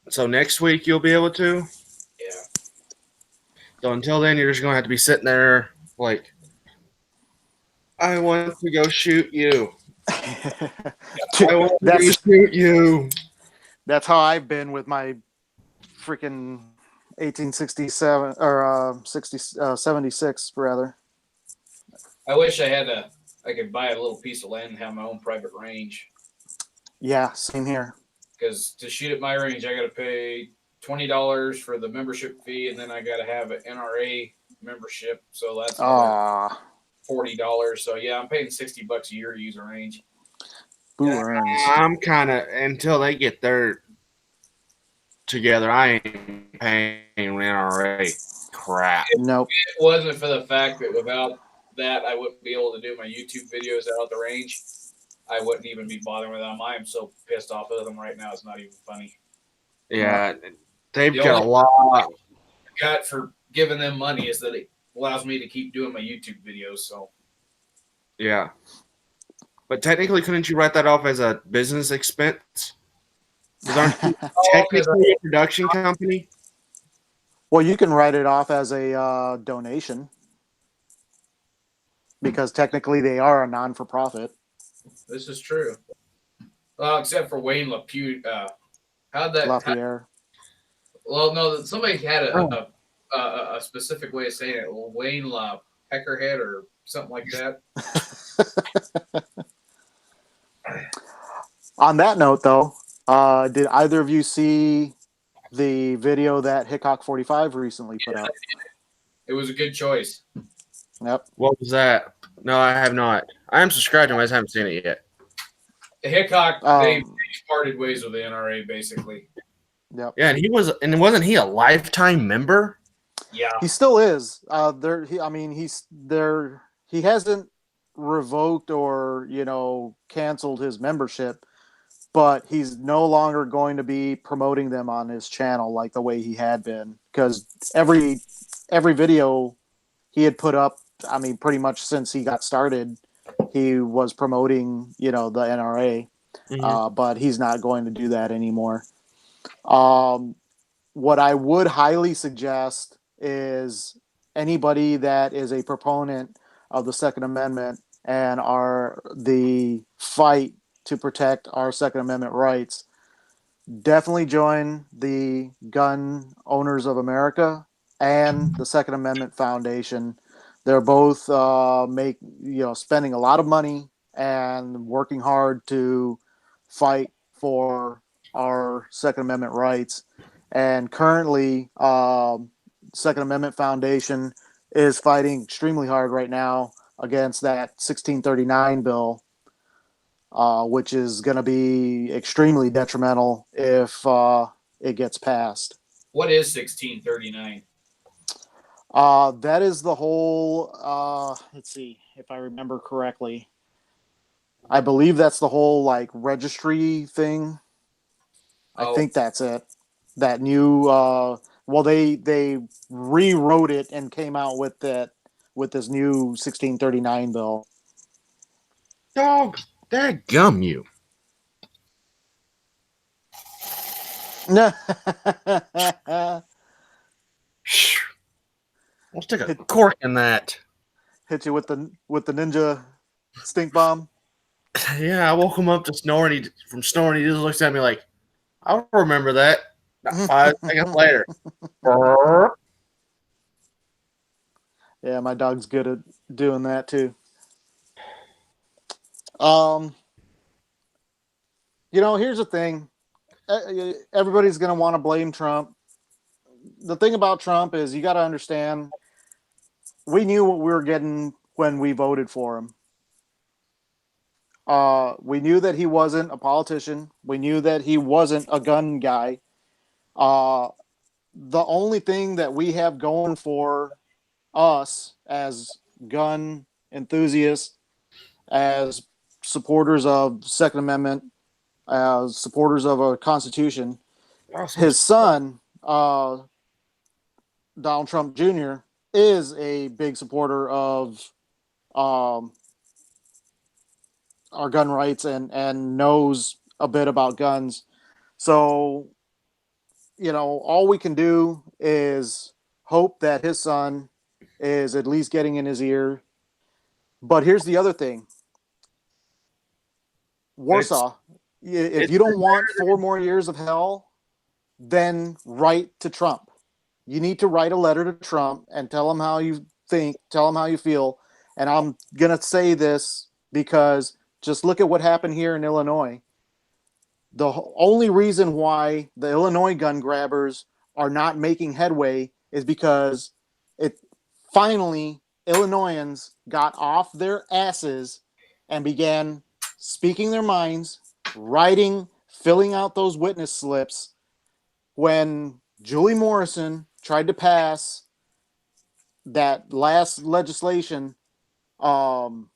So next week you'll be able to. Yeah. So until then, you're just gonna have to be sitting there like, I want to go shoot you. I want to go shoot you. That's how I've been with my freaking 1867 or 76 rather. I wish I could buy a little piece of land and have my own private range. Yeah, same here. Because to shoot at my range, I got to pay $20 for the membership fee, and then I got to have an NRA membership. So that's $40. So yeah, I'm paying $60 a year to use a range. I'm kind of, until they get their together, I ain't paying NRA crap. Nope. It wasn't for the fact that without that, I wouldn't be able to do my YouTube videos out at the range. I wouldn't even be bothering with them. I am so pissed off of them right now. It's not even funny. Yeah, they've got a lot. Got for giving them money is that it allows me to keep doing my YouTube videos. So yeah, but technically, couldn't you write that off as a business expense? Aren't you technically a production company? Well, you can write it off as a donation because technically they are a non-for-profit. This is true. Well, except for Wayne LaPute. How'd that? Lafayette. Well, no, somebody had a specific way of saying it. Wayne La Peckerhead or something like that. On that note, though, did either of you see the video that Hickok 45 recently put out? It was a good choice. Yep. What was that? No, I have not. I am subscribed, I just haven't seen it yet. Hickok, they parted ways with the NRA, basically. Yep. Yeah, and wasn't he a lifetime member? Yeah, he still is. He hasn't revoked or canceled his membership, but he's no longer going to be promoting them on his channel like the way he had been, because every video he had put up, I mean, pretty much since he got started, he was promoting the NRA. Mm-hmm. But he's not going to do that anymore. what I would highly suggest is anybody that is a proponent of the Second Amendment and are the fight to protect our Second Amendment rights, definitely join the Gun Owners of America and the Second Amendment Foundation. They're both spending a lot of money and working hard to fight for our Second Amendment rights. And currently, Second Amendment Foundation is fighting extremely hard right now against that 1639 bill, which is going to be extremely detrimental if it gets passed. What is 1639? That is the whole. Let's see if I remember correctly. I believe that's the whole like registry thing. I think that's it. That new. Well, they rewrote it and came out with this new 1639 bill. Dog, dadgum you. Let's take a cork in that. Hit you with the ninja stink bomb. Yeah, I woke him up to snoring. From snoring, he just looks at me like, "I'll remember that." 5 seconds later. Yeah, my dog's good at doing that too. Here's the thing. Everybody's going to want to blame Trump. The thing about Trump is you got to understand, we knew what we were getting when we voted for him. We knew that he wasn't a politician. We knew that he wasn't a gun guy. The only thing that we have going for us as gun enthusiasts, as supporters of Second Amendment, as supporters of a Constitution, his son, Donald Trump Jr., is a big supporter of our gun rights and knows a bit about guns. So, all we can do is hope that his son is at least getting in his ear. But here's the other thing. Warsaw, if you don't want 4 more years of hell, then write to Trump. You need to write a letter to Trump and tell him how you think, tell him how you feel. And I'm going to say this because just look at what happened here in Illinois. The only reason why the Illinois gun grabbers are not making headway is because finally Illinoisans got off their asses and began speaking their minds, writing, filling out those witness slips. When Julie Morrison tried to pass that last legislation, the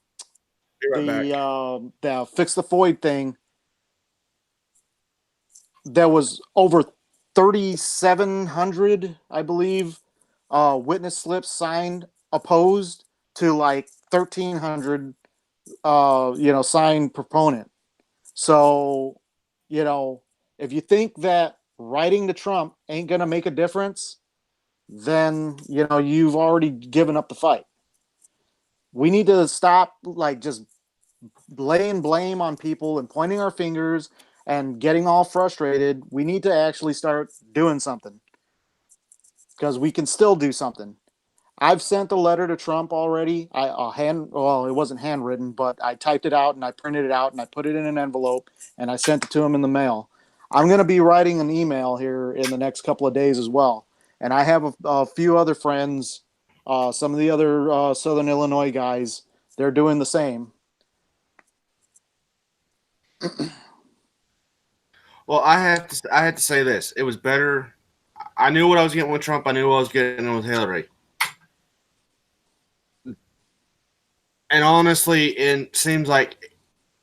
Fix the Floyd thing, there was over 3,700, I believe, witness slips signed opposed to like 1,300, signed proponent. So, if you think that writing to Trump ain't going to make a difference, then, you've already given up the fight. We need to stop just laying blame on people and pointing our fingers and getting all frustrated. We need to actually start doing something, because we can still do something. I've sent a letter to Trump already. It wasn't handwritten, but I typed it out and I printed it out and I put it in an envelope and I sent it to him in the mail. I'm going to be writing an email here in the next couple of days as well. And I have a few other friends, some of the other Southern Illinois guys, they're doing the same. Well, I had to say this. It was better. I knew what I was getting with Trump. I knew what I was getting with Hillary. And honestly, it seems like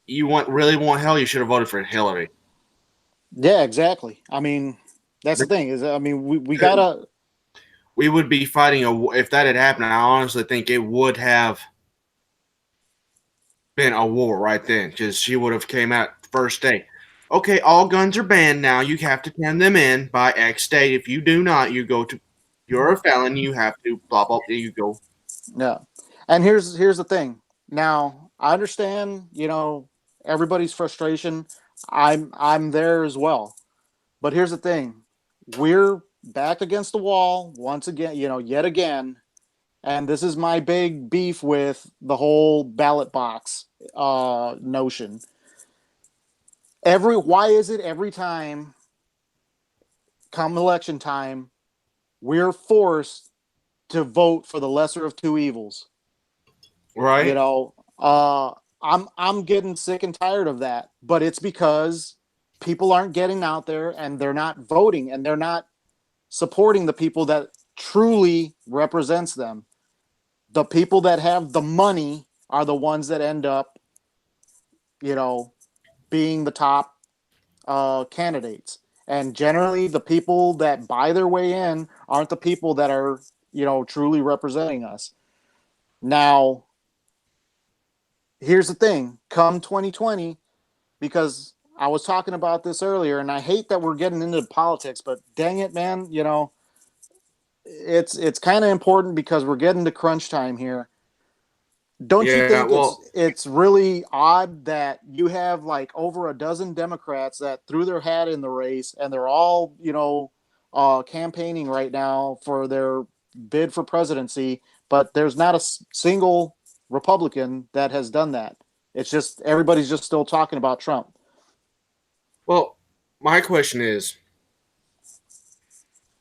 really want hell, you should have voted for Hillary. Yeah, exactly. I mean, that's the thing we gotta. We would be fighting if that had happened. I honestly think it would have been a war right then, because she would have came out first day. okay, all guns are banned now. You have to turn them in by X date. If you do not, you're a felon. You have to blah blah. You go. Yeah. And here's the thing. Now, I understand, everybody's frustration. I'm there as well. But here's the thing. We're back against the wall once again, yet again. And this is my big beef with the whole ballot box notion. Why is it every time come election time we're forced to vote for the lesser of two evils? Right. I'm getting sick and tired of that, but it's because people aren't getting out there and they're not voting and they're not supporting the people that truly represents them. The people that have the money are the ones that end up, being the top candidates. And generally the people that buy their way in aren't the people that are, truly representing us. Now, here's the thing, come 2020, because I was talking about this earlier, and I hate that we're getting into politics, but dang it, man, it's kind of important because we're getting to crunch time here. Don't you think it's really odd that you have like over a dozen Democrats that threw their hat in the race and they're all, campaigning right now for their bid for presidency, but there's not a single Republican that has done that. It's just everybody's just still talking about Trump. Well, my question is,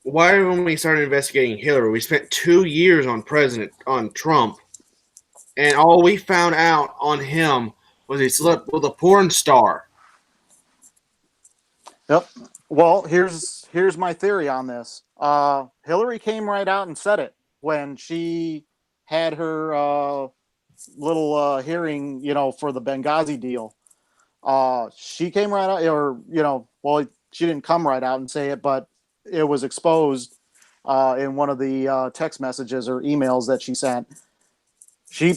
why when we started investigating Hillary, we spent 2 years on Trump, and all we found out on him was he slept with a porn star. Yep. Well, here's my theory on this. Hillary came right out and said it when she had her little hearing, for the Benghazi deal. She came right out, or she didn't come right out and say it, but it was exposed in one of the text messages or emails that she sent. She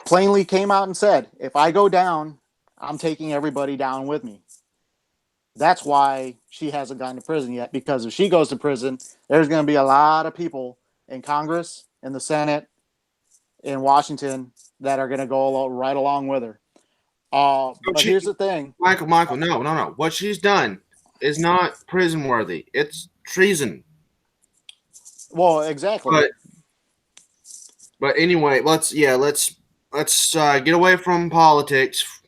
plainly came out and said, if I go down, I'm taking everybody down with me. That's why she hasn't gone to prison yet, because if she goes to prison, there's going to be a lot of people in Congress, in the Senate, in Washington that are going to go right along with her. But here's the thing. Michael, no. What she's done is not prison worthy. It's treason. Well, exactly. But anyway, let's get away from politics.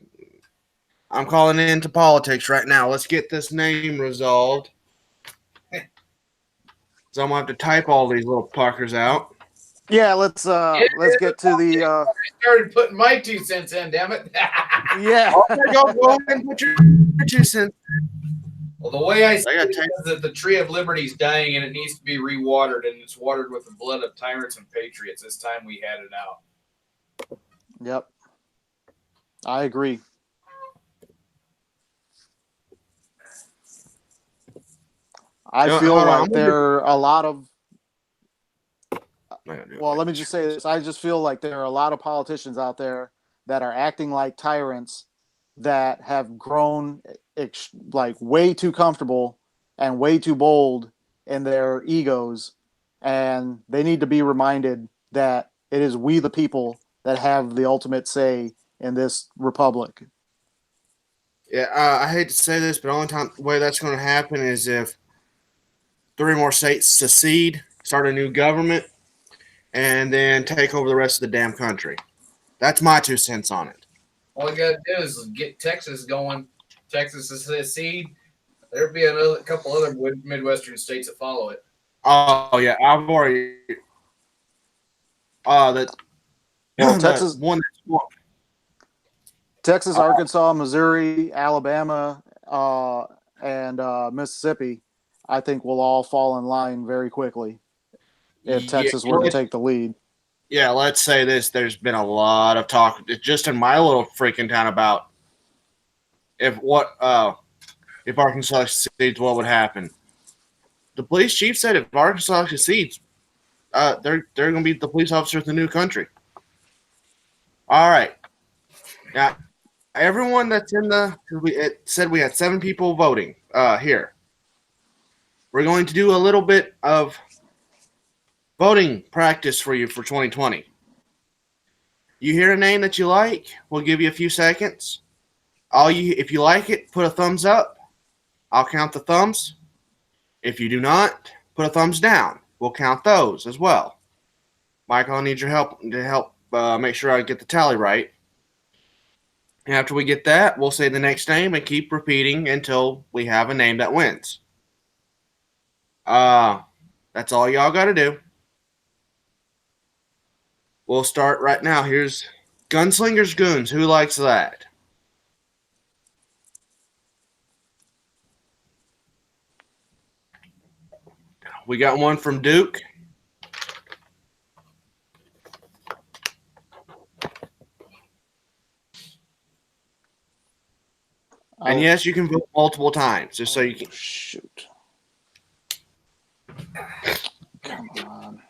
I'm calling into politics right now. Let's get this name resolved. So I'm gonna have to type all these little puckers out. Yeah, let's get to the. I started putting my 2 cents in. Damn it! Yeah. Go ahead and put your 2 cents. Well, the way I see it is that the tree of liberty is dying and it needs to be rewatered, and it's watered with the blood of tyrants and patriots. This time we had it out. Yep. I agree. I feel like there are a lot of. Well, let me just say this. I just feel like there are a lot of politicians out there that are acting like tyrants that have grown like way too comfortable and way too bold in their egos, and they need to be reminded that it is we the people that have the ultimate say in this republic. Yeah, I hate to say this, but the only way that's going to happen is if 3 more states secede, start a new government, and then take over the rest of the damn country. That's my 2 cents on it. All you got to do is get Texas going. Texas is secede. There'll be a couple other Midwestern states that follow it. Oh yeah, I've already. Texas, Texas, Arkansas, Missouri, Alabama, and Mississippi, I think will all fall in line very quickly if Texas were to take the lead. Yeah, let's say this. There's been a lot of talk just in my little freaking town about if Arkansas succeeds, what would happen. The police chief said if Arkansas succeeds, they're going to be the police officers of the new country. All right. Now, everyone that's in it said we had 7 people voting here. We're going to do a little bit of voting practice for you for 2020. You hear a name that you like, we'll give you a few seconds. If you like it, put a thumbs up. I'll count the thumbs. If you do not, put a thumbs down. We'll count those as well. Michael, I need your help to help make sure I get the tally right. And after we get that, we'll say the next name and keep repeating until we have a name that wins. That's all y'all got to do. We'll start right now. Here's Gunslingers Goons. Who likes that? We got one from Duke. And yes, you can vote multiple times, just so you can. Shoot. Come on.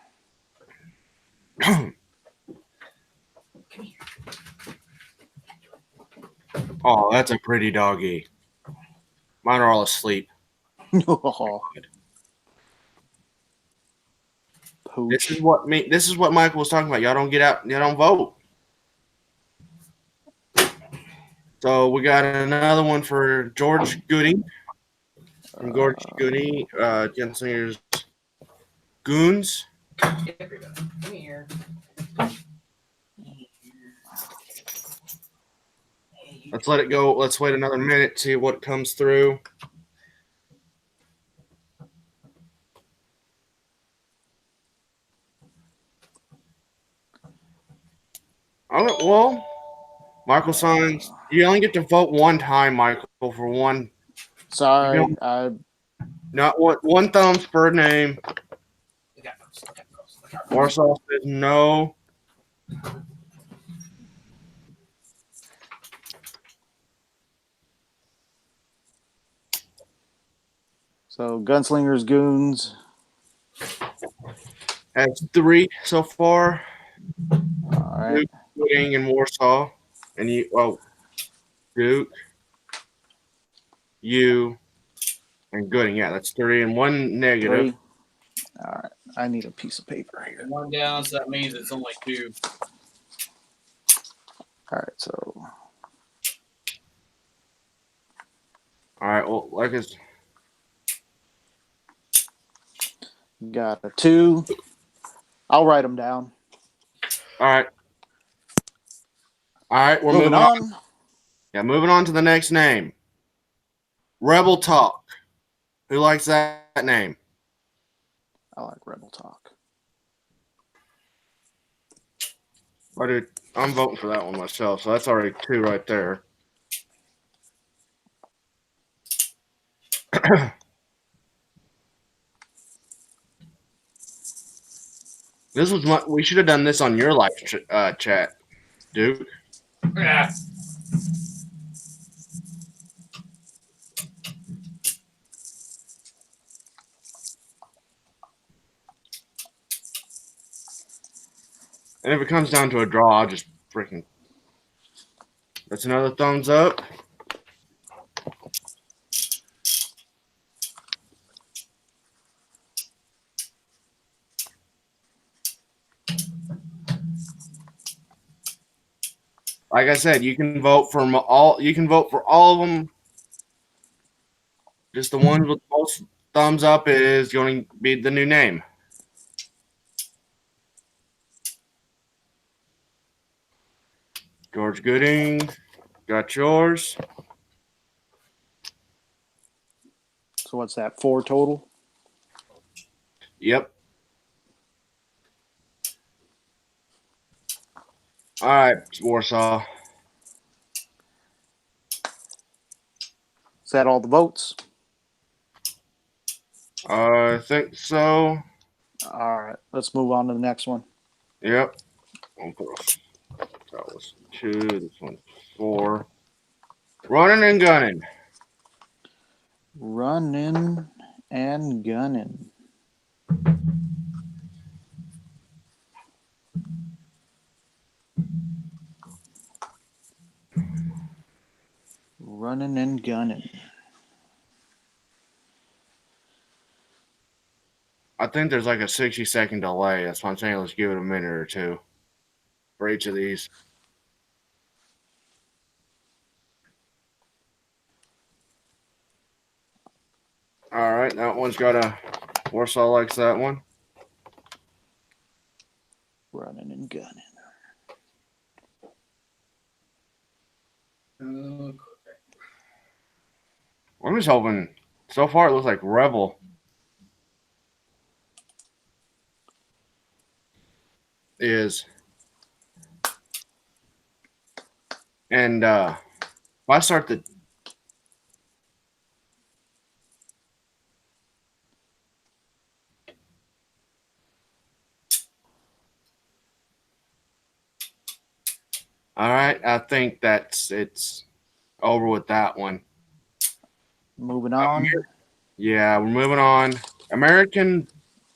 Oh, that's a pretty doggy. Mine are all asleep. Oh. This is what Michael was talking about. Y'all don't get out. Y'all don't vote. So we got another one for George Gooding. From George Gooding, Gunslingers Goons. Come here. Let's let it go. Let's wait another minute, see what comes through. Well, Michael Signs, you only get to vote one time, Michael, for one. Sorry, not one thumbs per name. Warsaw says no. So Gunslingers Goons has 3 so far. All right. Duke, Gooding, and Warsaw, and Duke, you, and Gooding. Yeah, that's 3 and 1 negative. 3. All right. I need a piece of paper here. 1 down, so that means it's only 2. All right. So. All right. Well, like it's. Got a 2. I'll write them down. All right. All right. We're moving on. Yeah, moving on to the next name. Rebel Talk. Who likes that name? I like Rebel Talk. I'm voting for that one myself, so that's already 2 right there. We should have done this on your live chat, Duke. Yeah. And if it comes down to a draw, I'll just freaking. That's another thumbs up. Like I said, you can vote for all. You can vote for all of them. Just the one with the most thumbs up is going to be the new name. George Gooding, got yours. So what's that? 4 total? Yep. All right, Warsaw. Is that all the votes? I think so. All right. Let's move on to the next one. Yep. That was 2. This one's 4. Running and gunning. Running and gunning. Running and gunning. I think there's like a 60-second delay. That's why I'm saying let's give it a minute or two for each of these. All right, that one's got a Warsaw likes that one. Running and gunning. I'm just hoping. So far, it looks like Rebel is, and if I start the. All right, I think it's over with that one. Moving on. Yeah, we're moving on. American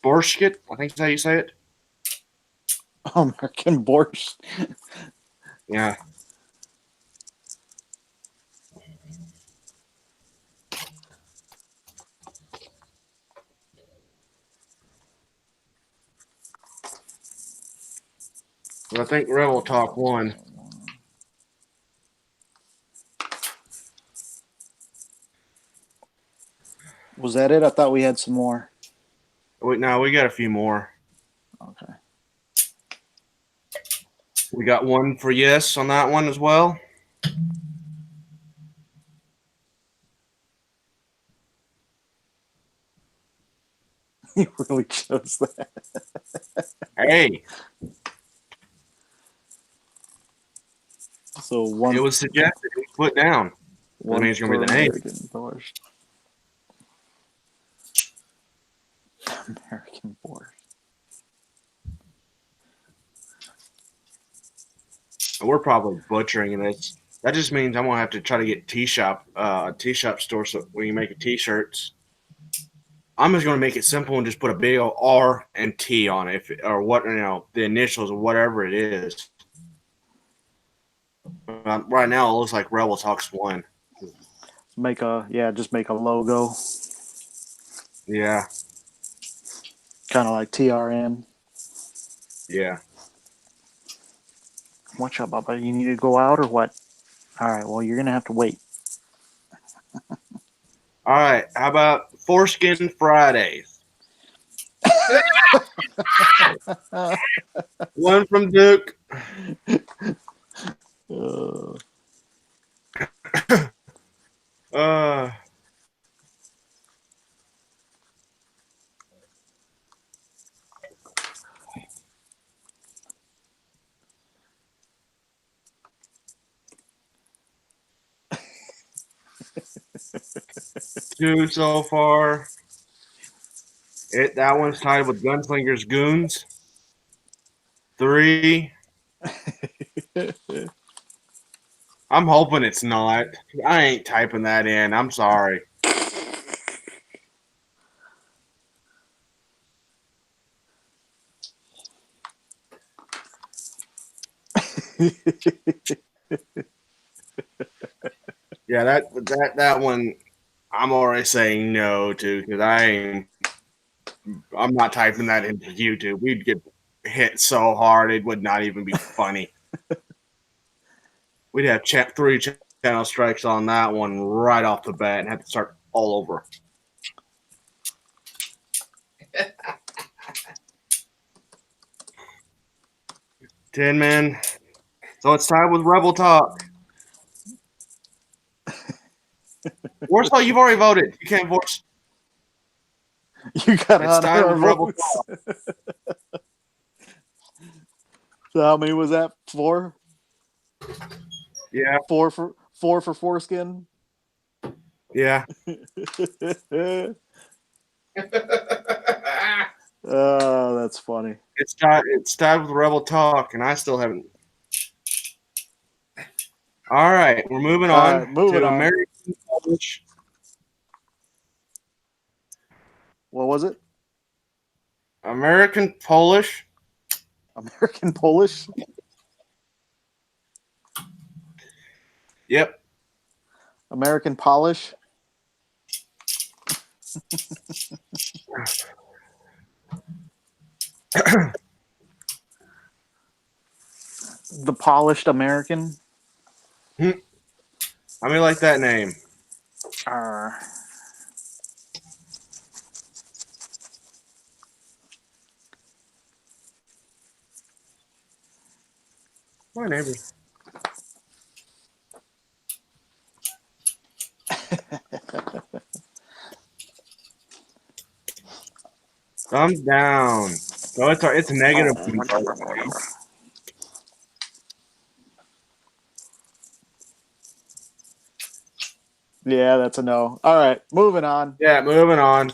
Borscht, I think that's how you say it. American Borscht. Yeah. But I think Rebel Talk won. Was that it? I thought we had some more. No, we got a few more. Okay. We got one for yes on that one as well. You really chose that. Hey, So one. it was suggested. It was put down. One means it's gonna be the for name. American Borscht. American Borscht. We're probably butchering this. That just means I'm gonna have to try to get a T-shop store so when you make T-shirts. I'm just gonna make it simple and just put a big old R and T on it, or what the initials or whatever it is. Right now, it looks like Rebel Talks won. Just make a logo. Yeah. Kind of like TRN. Yeah. Watch out, Bubba. You need to go out or what? All right. Well, you're gonna have to wait. All right. How about Foreskin Fridays? One from Duke. Two so far. That one's tied with Gunslinger's Goons. 3. I'm hoping it's not. I ain't typing that in. I'm sorry. Yeah, that one I'm already saying no to because I'm not typing that into YouTube. We'd get hit so hard it would not even be funny. We'd have 3 channel strikes on that one right off the bat and have to start all over. Tin Man. So it's tied with Rebel Talk. Warsaw, you've already voted. You can't vote. You got It's tied with Rebel votes. Talk. So how many was that? 4? Yeah. 4 for Foreskin. Yeah. Oh, that's funny. It's tied with Rebel Talk, and I still haven't. All right, we're moving on to American Polish. What was it? American Polish. American Polish? Yep. American Polish. The Polished American. I mean, like that name. My neighbors. Thumbs down. So it's a negative. Yeah, that's a no. All right, moving on. Yeah, moving on.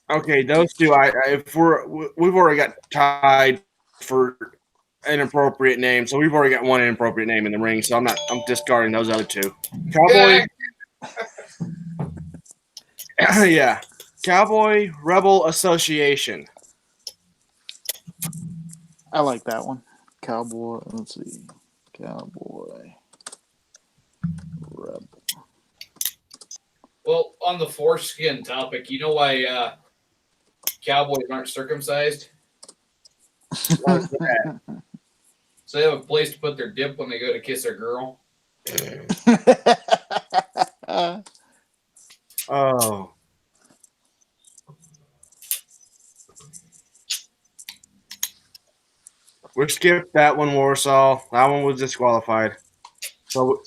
Okay, those two. We've already got tied for inappropriate name, so we've already got one inappropriate name in the ring. So I'm discarding those other two. Cowboy. Yeah, Cowboy Rebel Association. I like that one. Cowboy. Let's see. Cowboy Rebel. Well, on the foreskin topic, you know why cowboys aren't circumcised? Like that. So they have a place to put their dip when they go to kiss their girl. Oh. We skipped that one, Warsaw. That one was disqualified. So,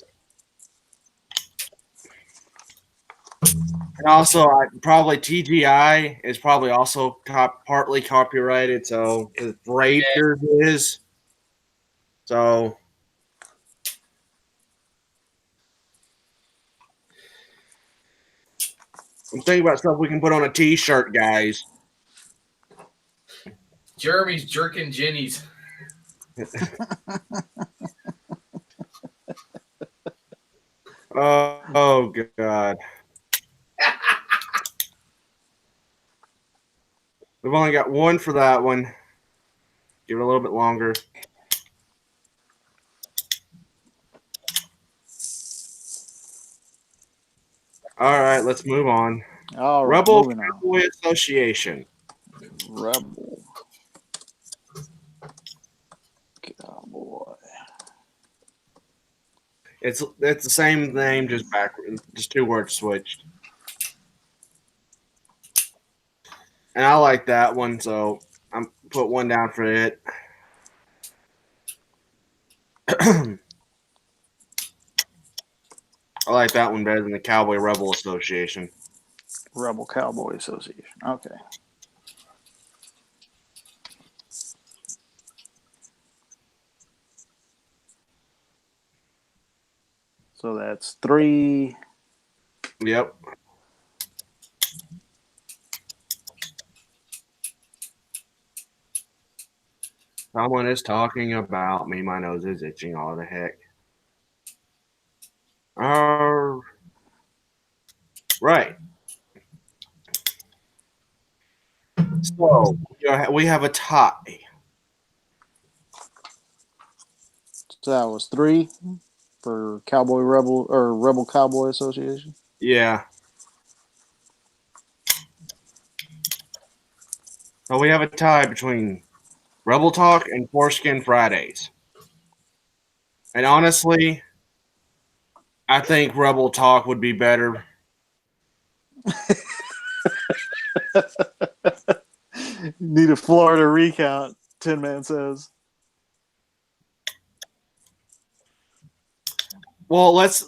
and also, probably TGI is probably also partly copyrighted. So, because Raiders is. So, I'm thinking about stuff we can put on a T-shirt, guys. Jeremy's jerking Jenny's. Oh God. We've only got one for that one. Give it a little bit longer. All right, let's move on. All right, Rebel moving on. Cowboy Association. Rebel Cowboy. It's the same name, just backward, just two words switched. And I like that one, so I'm put one down for it. I like that one better than the Cowboy Rebel Association. Rebel Cowboy Association. Okay. So that's 3. Yep. Someone is talking about me. My nose is itching. All the heck. Right. So we have a tie. So that was 3 for Cowboy Rebel or Rebel Cowboy Association. Yeah. So we have a tie between Rebel Talk and Foreskin Fridays. And honestly, I think Rebel Talk would be better. Need a Florida recount, Tin Man says. Well, let's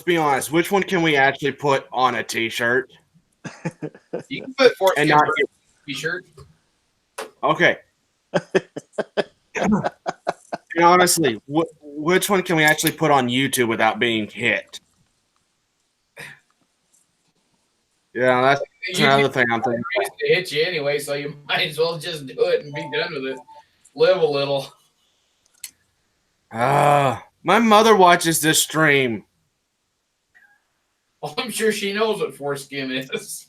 be honest. Which one can we actually put on a T-shirt? You can put foreskin And not T-shirt. Okay. And honestly, which one can we actually put on YouTube without being hit? Yeah, that's another thing I'm thinking. To hit you anyway, so you might as well just do it and be done with it. Live a little. My mother watches this stream. Well, I'm sure she knows what foreskin is.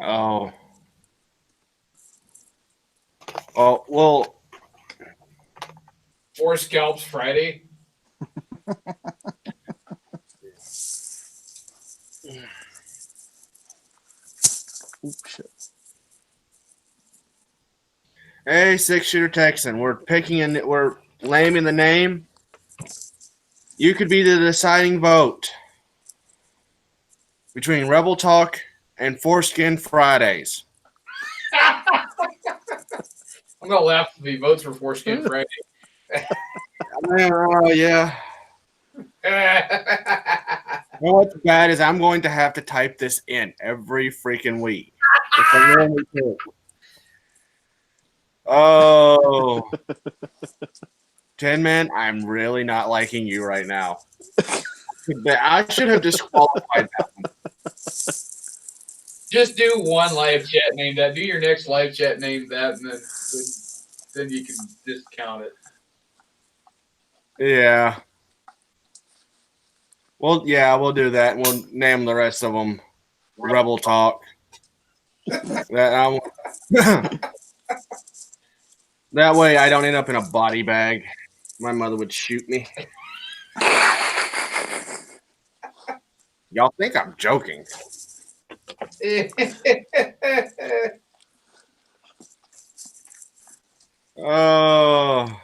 Oh. Oh, well. 4 Scalps Friday. Oops, shit. Hey, 6-shooter Texan, we're naming the name. You could be the deciding vote between Rebel Talk and Foreskin Fridays. I'm gonna laugh if he votes for Foreskin Friday. Yeah. Well, what's bad is I'm going to have to type this in every freaking week. Oh. Tin Man, I'm really not liking you right now. I should have disqualified that one. Just do one live chat, name that. Do your next live chat, name that, and then you can discount it. Yeah. Well, yeah, we'll do that. We'll name the rest of them Rebel Talk. That way I don't end up in a body bag. My mother would shoot me. Y'all think I'm joking. Oh.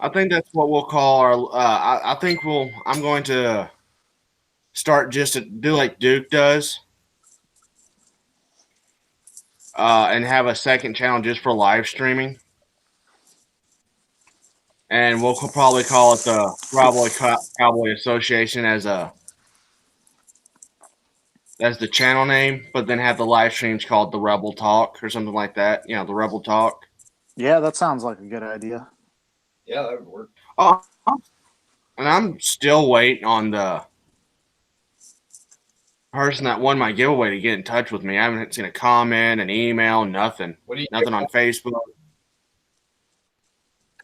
I think that's what we'll call our. I think I'm going to start just to do like Duke does, and have a second channel just for live streaming. And we'll probably call it the Cowboy Association as the channel name, but then have the live streams called the Rebel Talk or something like that. You know, the Rebel Talk. Yeah, that sounds like a good idea. Yeah, that would work. Oh, and I'm still waiting on the person that won my giveaway to get in touch with me. I haven't seen a comment, an email, nothing. Nothing on Facebook.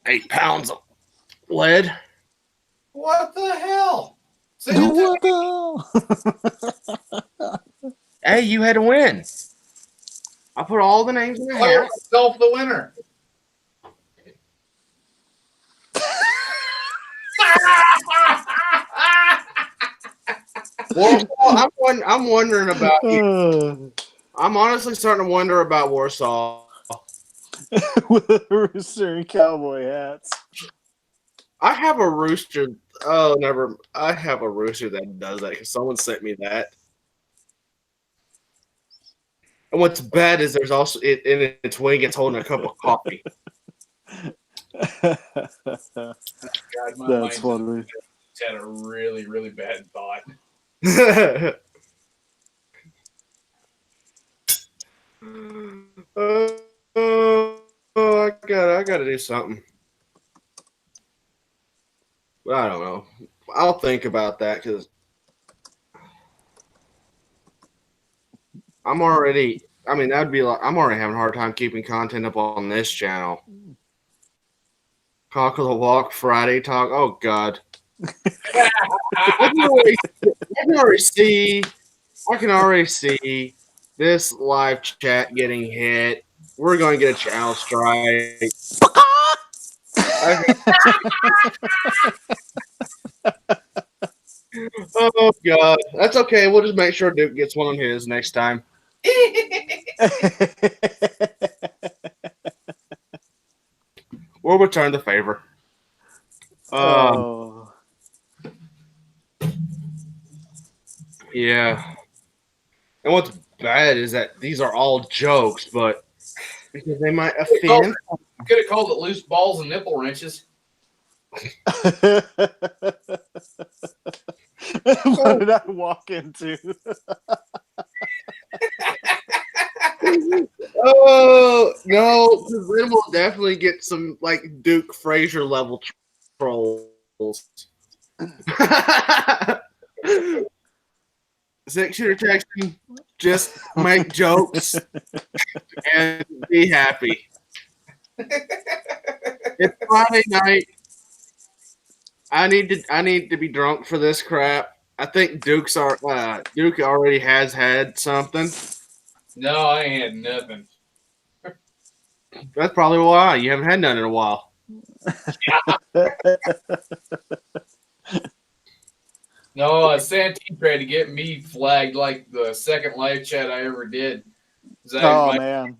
8 pounds of lead. What the hell? What the hell? Hey, you had to win. I put all the names in the Declare hat. myself the winner. Well, I'm wondering about you. I'm honestly starting to wonder about Warsaw. With a rooster and cowboy hats. I have a rooster. Oh, never. I have a rooster that does that because someone sent me that. And what's bad is there's also in its wing. It's holding a cup of coffee. God, my That's mind funny. just had a really, really bad thought. I gotta do something. But I don't know. I'll think about that because I'm already. I mean, that'd be like I'm already having a hard time keeping content up on this channel. Cock of the Walk Friday talk. Oh God. I can already see this live chat getting hit. We're going to get a channel strike. Oh God, that's okay. We'll just make sure Duke gets one on his next time. We'll return the favor. Oh. Yeah. And what's bad is that these are all jokes, but because they might offend. Could have called it loose balls and nipple wrenches. What did I walk into? Oh no! Because then we'll definitely get some like Duke Frazier level trolls. 6-shooter texting, just make jokes and be happy. It's Friday night. I need to be drunk for this crap. I think Duke already has had something. No, I ain't had nothing. That's probably why you haven't had none in a while. No, Santee tried to get me flagged like the second live chat I ever did. Oh man.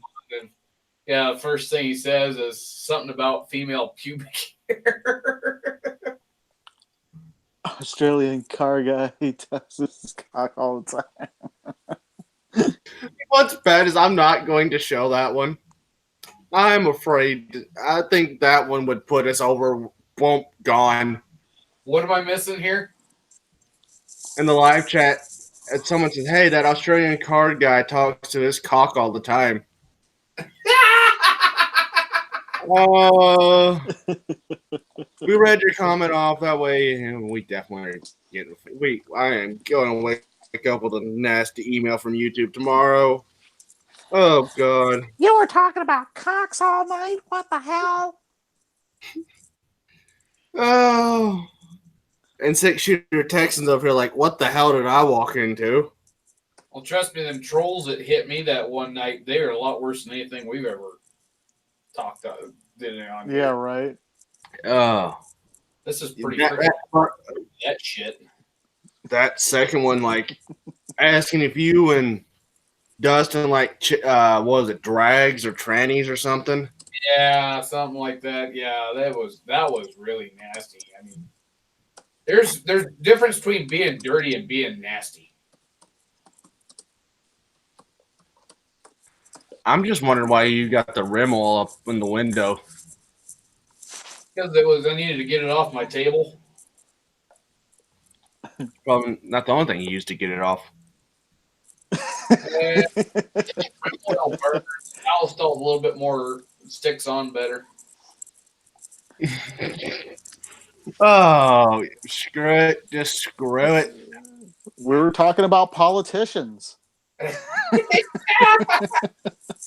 Yeah, the first thing he says is something about female pubic hair. Australian car guy, he tests his cock all the time. What's bad is I'm not going to show that one. I'm afraid. I think that one would put us over. Boom, gone. What am I missing here? In the live chat, and someone says, "Hey, that Australian card guy talks to his cock all the time." We read your comment off that way, and we definitely are getting. I am going to wake up with a nasty email from YouTube tomorrow. Oh God! You were talking about cocks all night. What the hell? Oh, and 6-shooter Texans over here like, what the hell did I walk into? Well, trust me, them trolls that hit me that one night, they are a lot worse than anything we've ever talked on. Yeah, right. Oh, this is pretty that shit. That second one, like asking if you and Dustin like what was it, drags or trannies or something? Yeah, something like that. Yeah, that was really nasty. I mean, there's difference between being dirty and being nasty. I'm just wondering why you got the rim all up in the window. Because I needed to get it off my table. Probably not the only thing you used to get it off. I'll still a little bit more sticks on better. Oh, screw it. Just screw it. We were talking about politicians.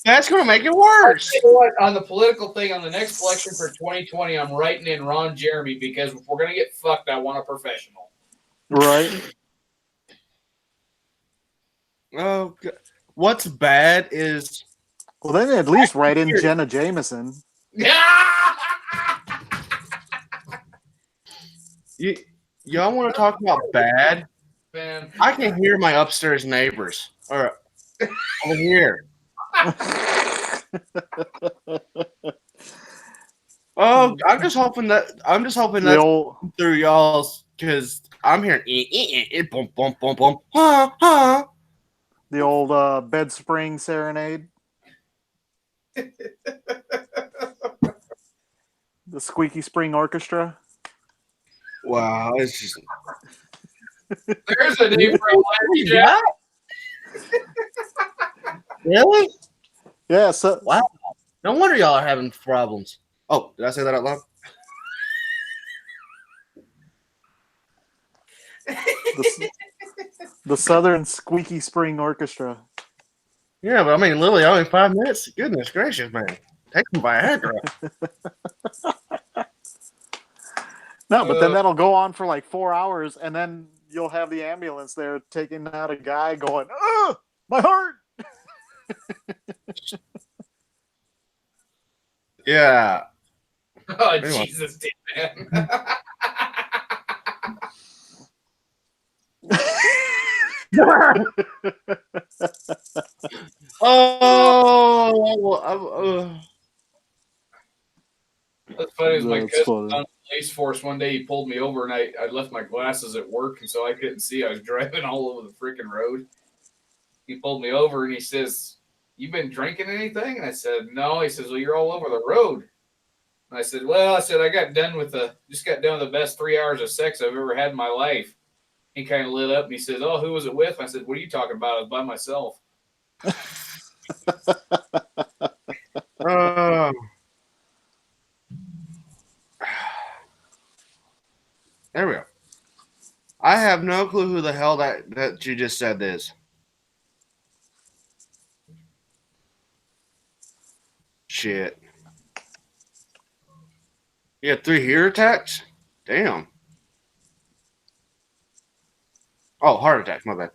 That's going to make it worse. You know what? On the political thing, on the next election for 2020, I'm writing in Ron Jeremy because if we're going to get fucked, I want a professional. Right. Oh, God. What's bad is... Well, then at least write in Jenna Jameson. Y'all want to talk about bad? Man. I can hear my upstairs neighbors. Or over here. Oh, I'm just hoping that through y'all's, because I'm hearing it boom boom boom boom ha ha. The old bed spring serenade. The Squeaky Spring Orchestra. Wow, it's just there's a name for a Larry Jack. Really? Yeah. So wow. No wonder y'all are having problems. Oh, did I say that out loud? the Southern Squeaky Spring Orchestra. Yeah, but I mean, literally only 5 minutes. Goodness gracious, man! Take some Viagra. No, but then that'll go on for like 4 hours, and then you'll have the ambulance there taking out a guy going, "Oh, my heart!" Yeah. Oh, anyway. Jesus, man. That's funny. As my cousin was on the police force one day, he pulled me over, and I left my glasses at work, and so I couldn't see. I was driving all over the freaking road. He pulled me over, and he says, "You been drinking anything?" And I said, "No." He says, "Well, you're all over the road." And I said, "Well," I said, just got done with the best 3 hours of sex I've ever had in my life." He kind of lit up, and he says, "Oh, who was it with?" I said, "What are you talking about? I was by myself." There we go. I have no clue who the hell that you just said is. Shit. You had 3 heater attacks? Damn. Oh, heart attack. My bad.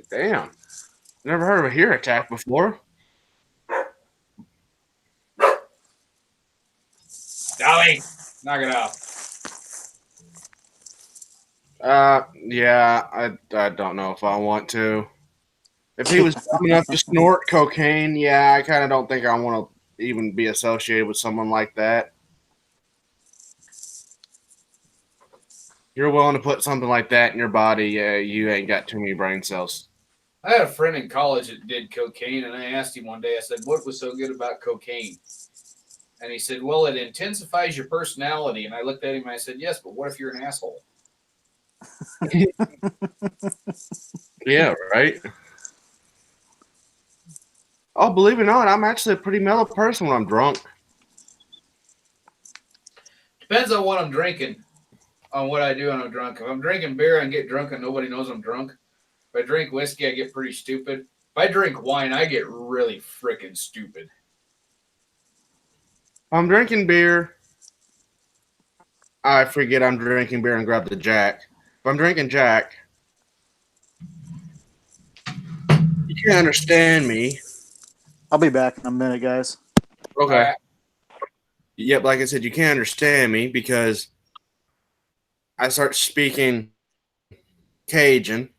Damn. Never heard of a heart attack before. Dolly, knock it off. Yeah, I don't know if I want to. If he was dumb enough to snort cocaine, yeah, I kind of don't think I want to even be associated with someone like that. You're willing to put something like that in your body, yeah, you ain't got too many brain cells. I had a friend in college that did cocaine, and I asked him one day, I said, what was so good about cocaine? And he said, well, it intensifies your personality. And I looked at him and I said, yes, but what if you're an asshole? Yeah, right? Oh, believe it or not, I'm actually a pretty mellow person when I'm drunk. Depends on what I'm drinking, on what I do when I'm drunk. If I'm drinking beer, I can get drunk and nobody knows I'm drunk. If I drink whiskey, I get pretty stupid. If I drink wine, I get really freaking stupid. If I'm drinking beer, I forget I'm drinking beer and grab the Jack. If I'm drinking Jack, you can't understand me. I'll be back in a minute, guys. Okay. Yep, like I said, you can't understand me because I start speaking Cajun.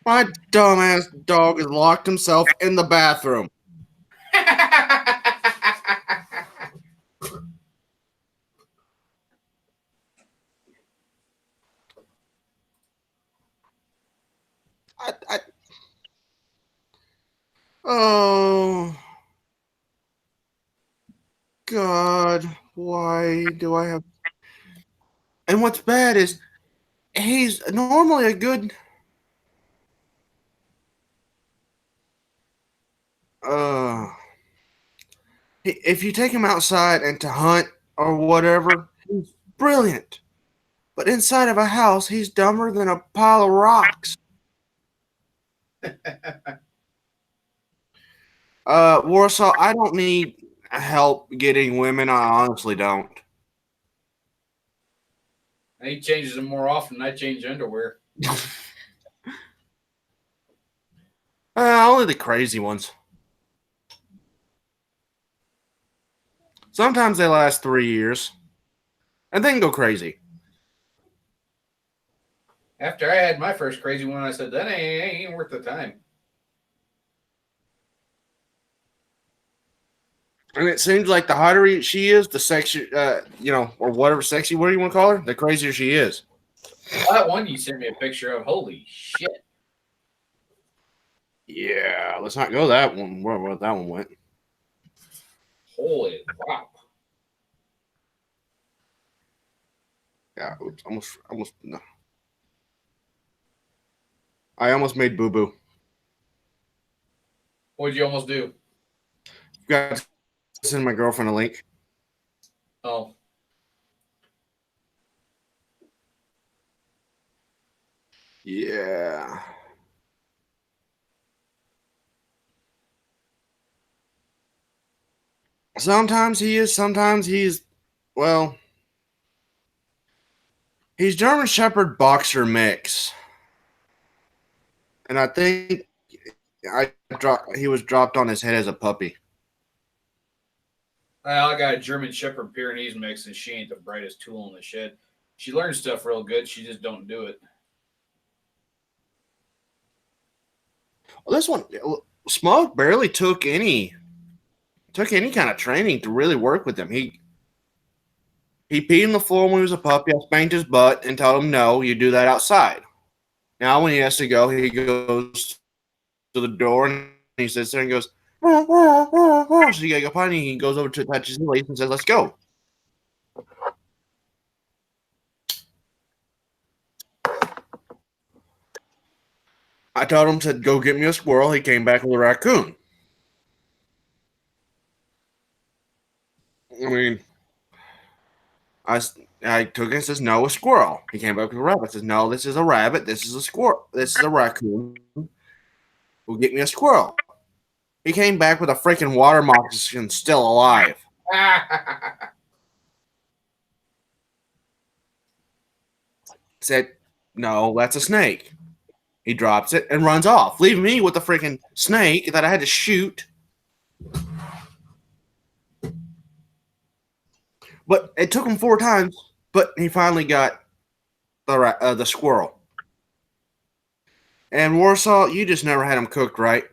My dumbass dog has locked himself in the bathroom. Oh, God, why do I have... And what's bad is he's normally a good... if you take him outside and to hunt or whatever, he's brilliant. But inside of a house, he's dumber than a pile of rocks. Warsaw, I don't need help getting women. I honestly don't. And he changes them more often than I change underwear. Only the crazy ones. Sometimes they last 3 years and then go crazy. After I had my first crazy one, I said, that ain't worth the time. And it seems like the hotter she is, the sexy, or whatever sexy, what do you want to call her? The crazier she is. That one you sent me a picture of, holy shit. Yeah, let's not go that one. Where that one went. Holy crap. Yeah, almost no. I almost made boo boo. What'd you almost do? Got to send my girlfriend a link. Oh. Yeah. Sometimes he is, sometimes he's, well, he's German Shepherd boxer mix. And I think he was dropped on his head as a puppy. I got a German Shepherd Pyrenees mix, and she ain't the brightest tool in the shed. She learns stuff real good. She just don't do it. Well, this one, Smug barely took any kind of training to really work with him. He peed on the floor when he was a puppy. I spanked his butt and told him, no, you do that outside. Now when he has to go, he goes to the door and he sits there and goes, so you gotta go potty. He goes over to touch his leash and says, let's go. I told him to go get me a squirrel. He came back with a raccoon. I mean, I took it and says, no, a squirrel. He came back with a rabbit. I says, no, this is a rabbit. This is a squirrel. This is a raccoon. We'll get me a squirrel. He came back with a freaking water moccasin still alive. said, "No, that's a snake." He drops it and runs off, leaving me with a freaking snake that I had to shoot. But it took him 4 times, but he finally got the squirrel. And Warsaw, you just never had them cooked right.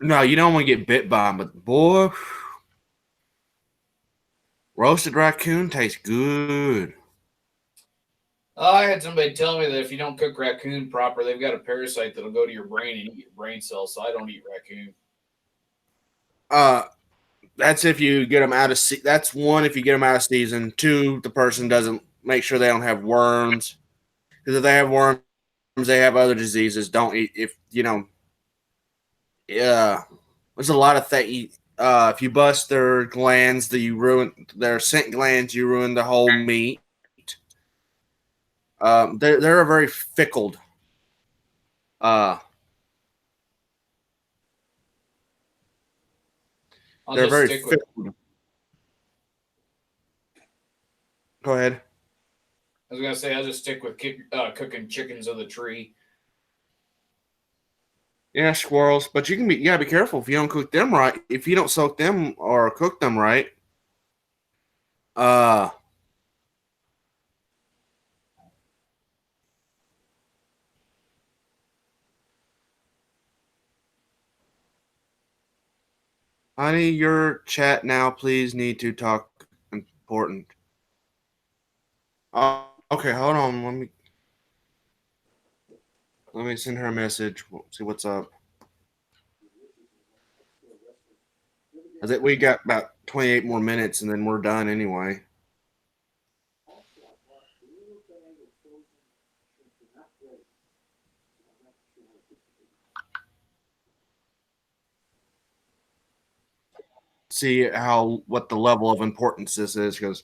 No, you don't want to get bit by them, but boy, roasted raccoon tastes good. I had somebody tell me that if you don't cook raccoon proper, they've got a parasite that'll go to your brain and eat your brain cells. So I don't eat raccoon. That's if you get them out of that's one, if you get them out of season. 2, the person doesn't make sure they don't have worms, because if they have worms, they have other diseases. Don't eat if you know. Yeah, there's a lot of things. If you bust their glands, you ruin their scent glands. You ruin the whole meat. They're a very fickle. They're very fickle. Go ahead. I was gonna say I'll just stick with cooking chickens of the tree. Yeah, squirrels, but you gotta be careful if you don't cook them right. If you don't soak them or cook them right, honey, your chat now, please need to talk important. Okay, hold on. Let me send her a message. We'll see what's up. I think we got about 28 more minutes, and then we're done anyway. See what the level of importance this is, because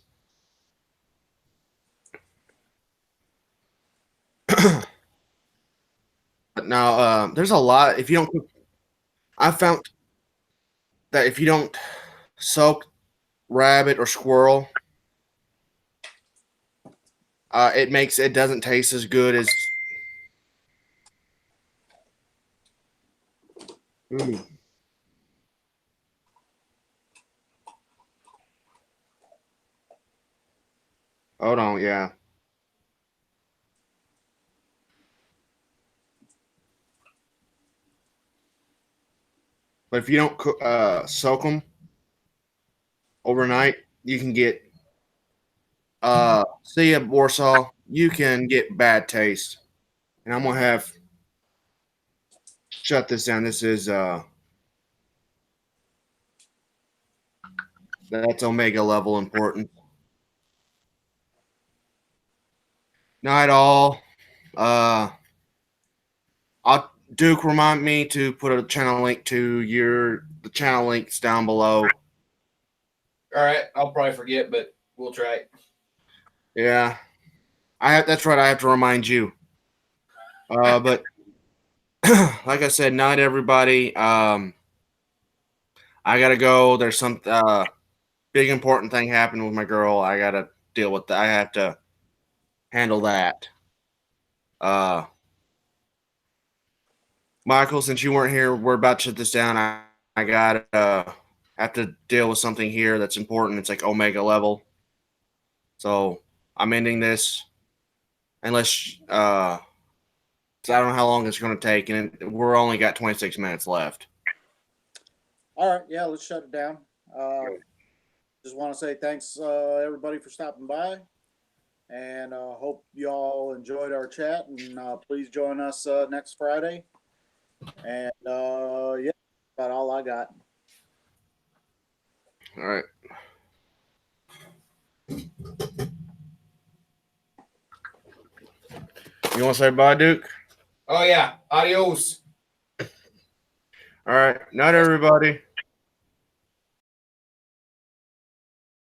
but now there's a lot. If you don't cook, I found that if you don't soak rabbit or squirrel, it doesn't taste as good as. Hold on, yeah. But if you don't soak them overnight, you can get see ya, Warsaw. You can get bad taste. And I'm gonna shut this down. This is that's omega level important. Not all. Duke, remind me to put a channel link to the channel links down below. All right, I'll probably forget, but we'll try it. Yeah, that's right. I have to remind you. But like I said, not everybody. I gotta go. There's some big important thing happened with my girl. I gotta deal with that. I have to handle that. Michael, since you weren't here, we're about to shut this down. I gotta have to deal with something here that's important. It's like omega level. So I'm ending this unless I don't know how long it's going to take, and we're only got 26 minutes left. All right, yeah, let's shut it down. Just want to say thanks, everybody, for stopping by, and hope you all enjoyed our chat. And please join us next Friday. And yeah, about all I got. All right. You want to say bye, Duke? Oh yeah, adios. All right, night, everybody.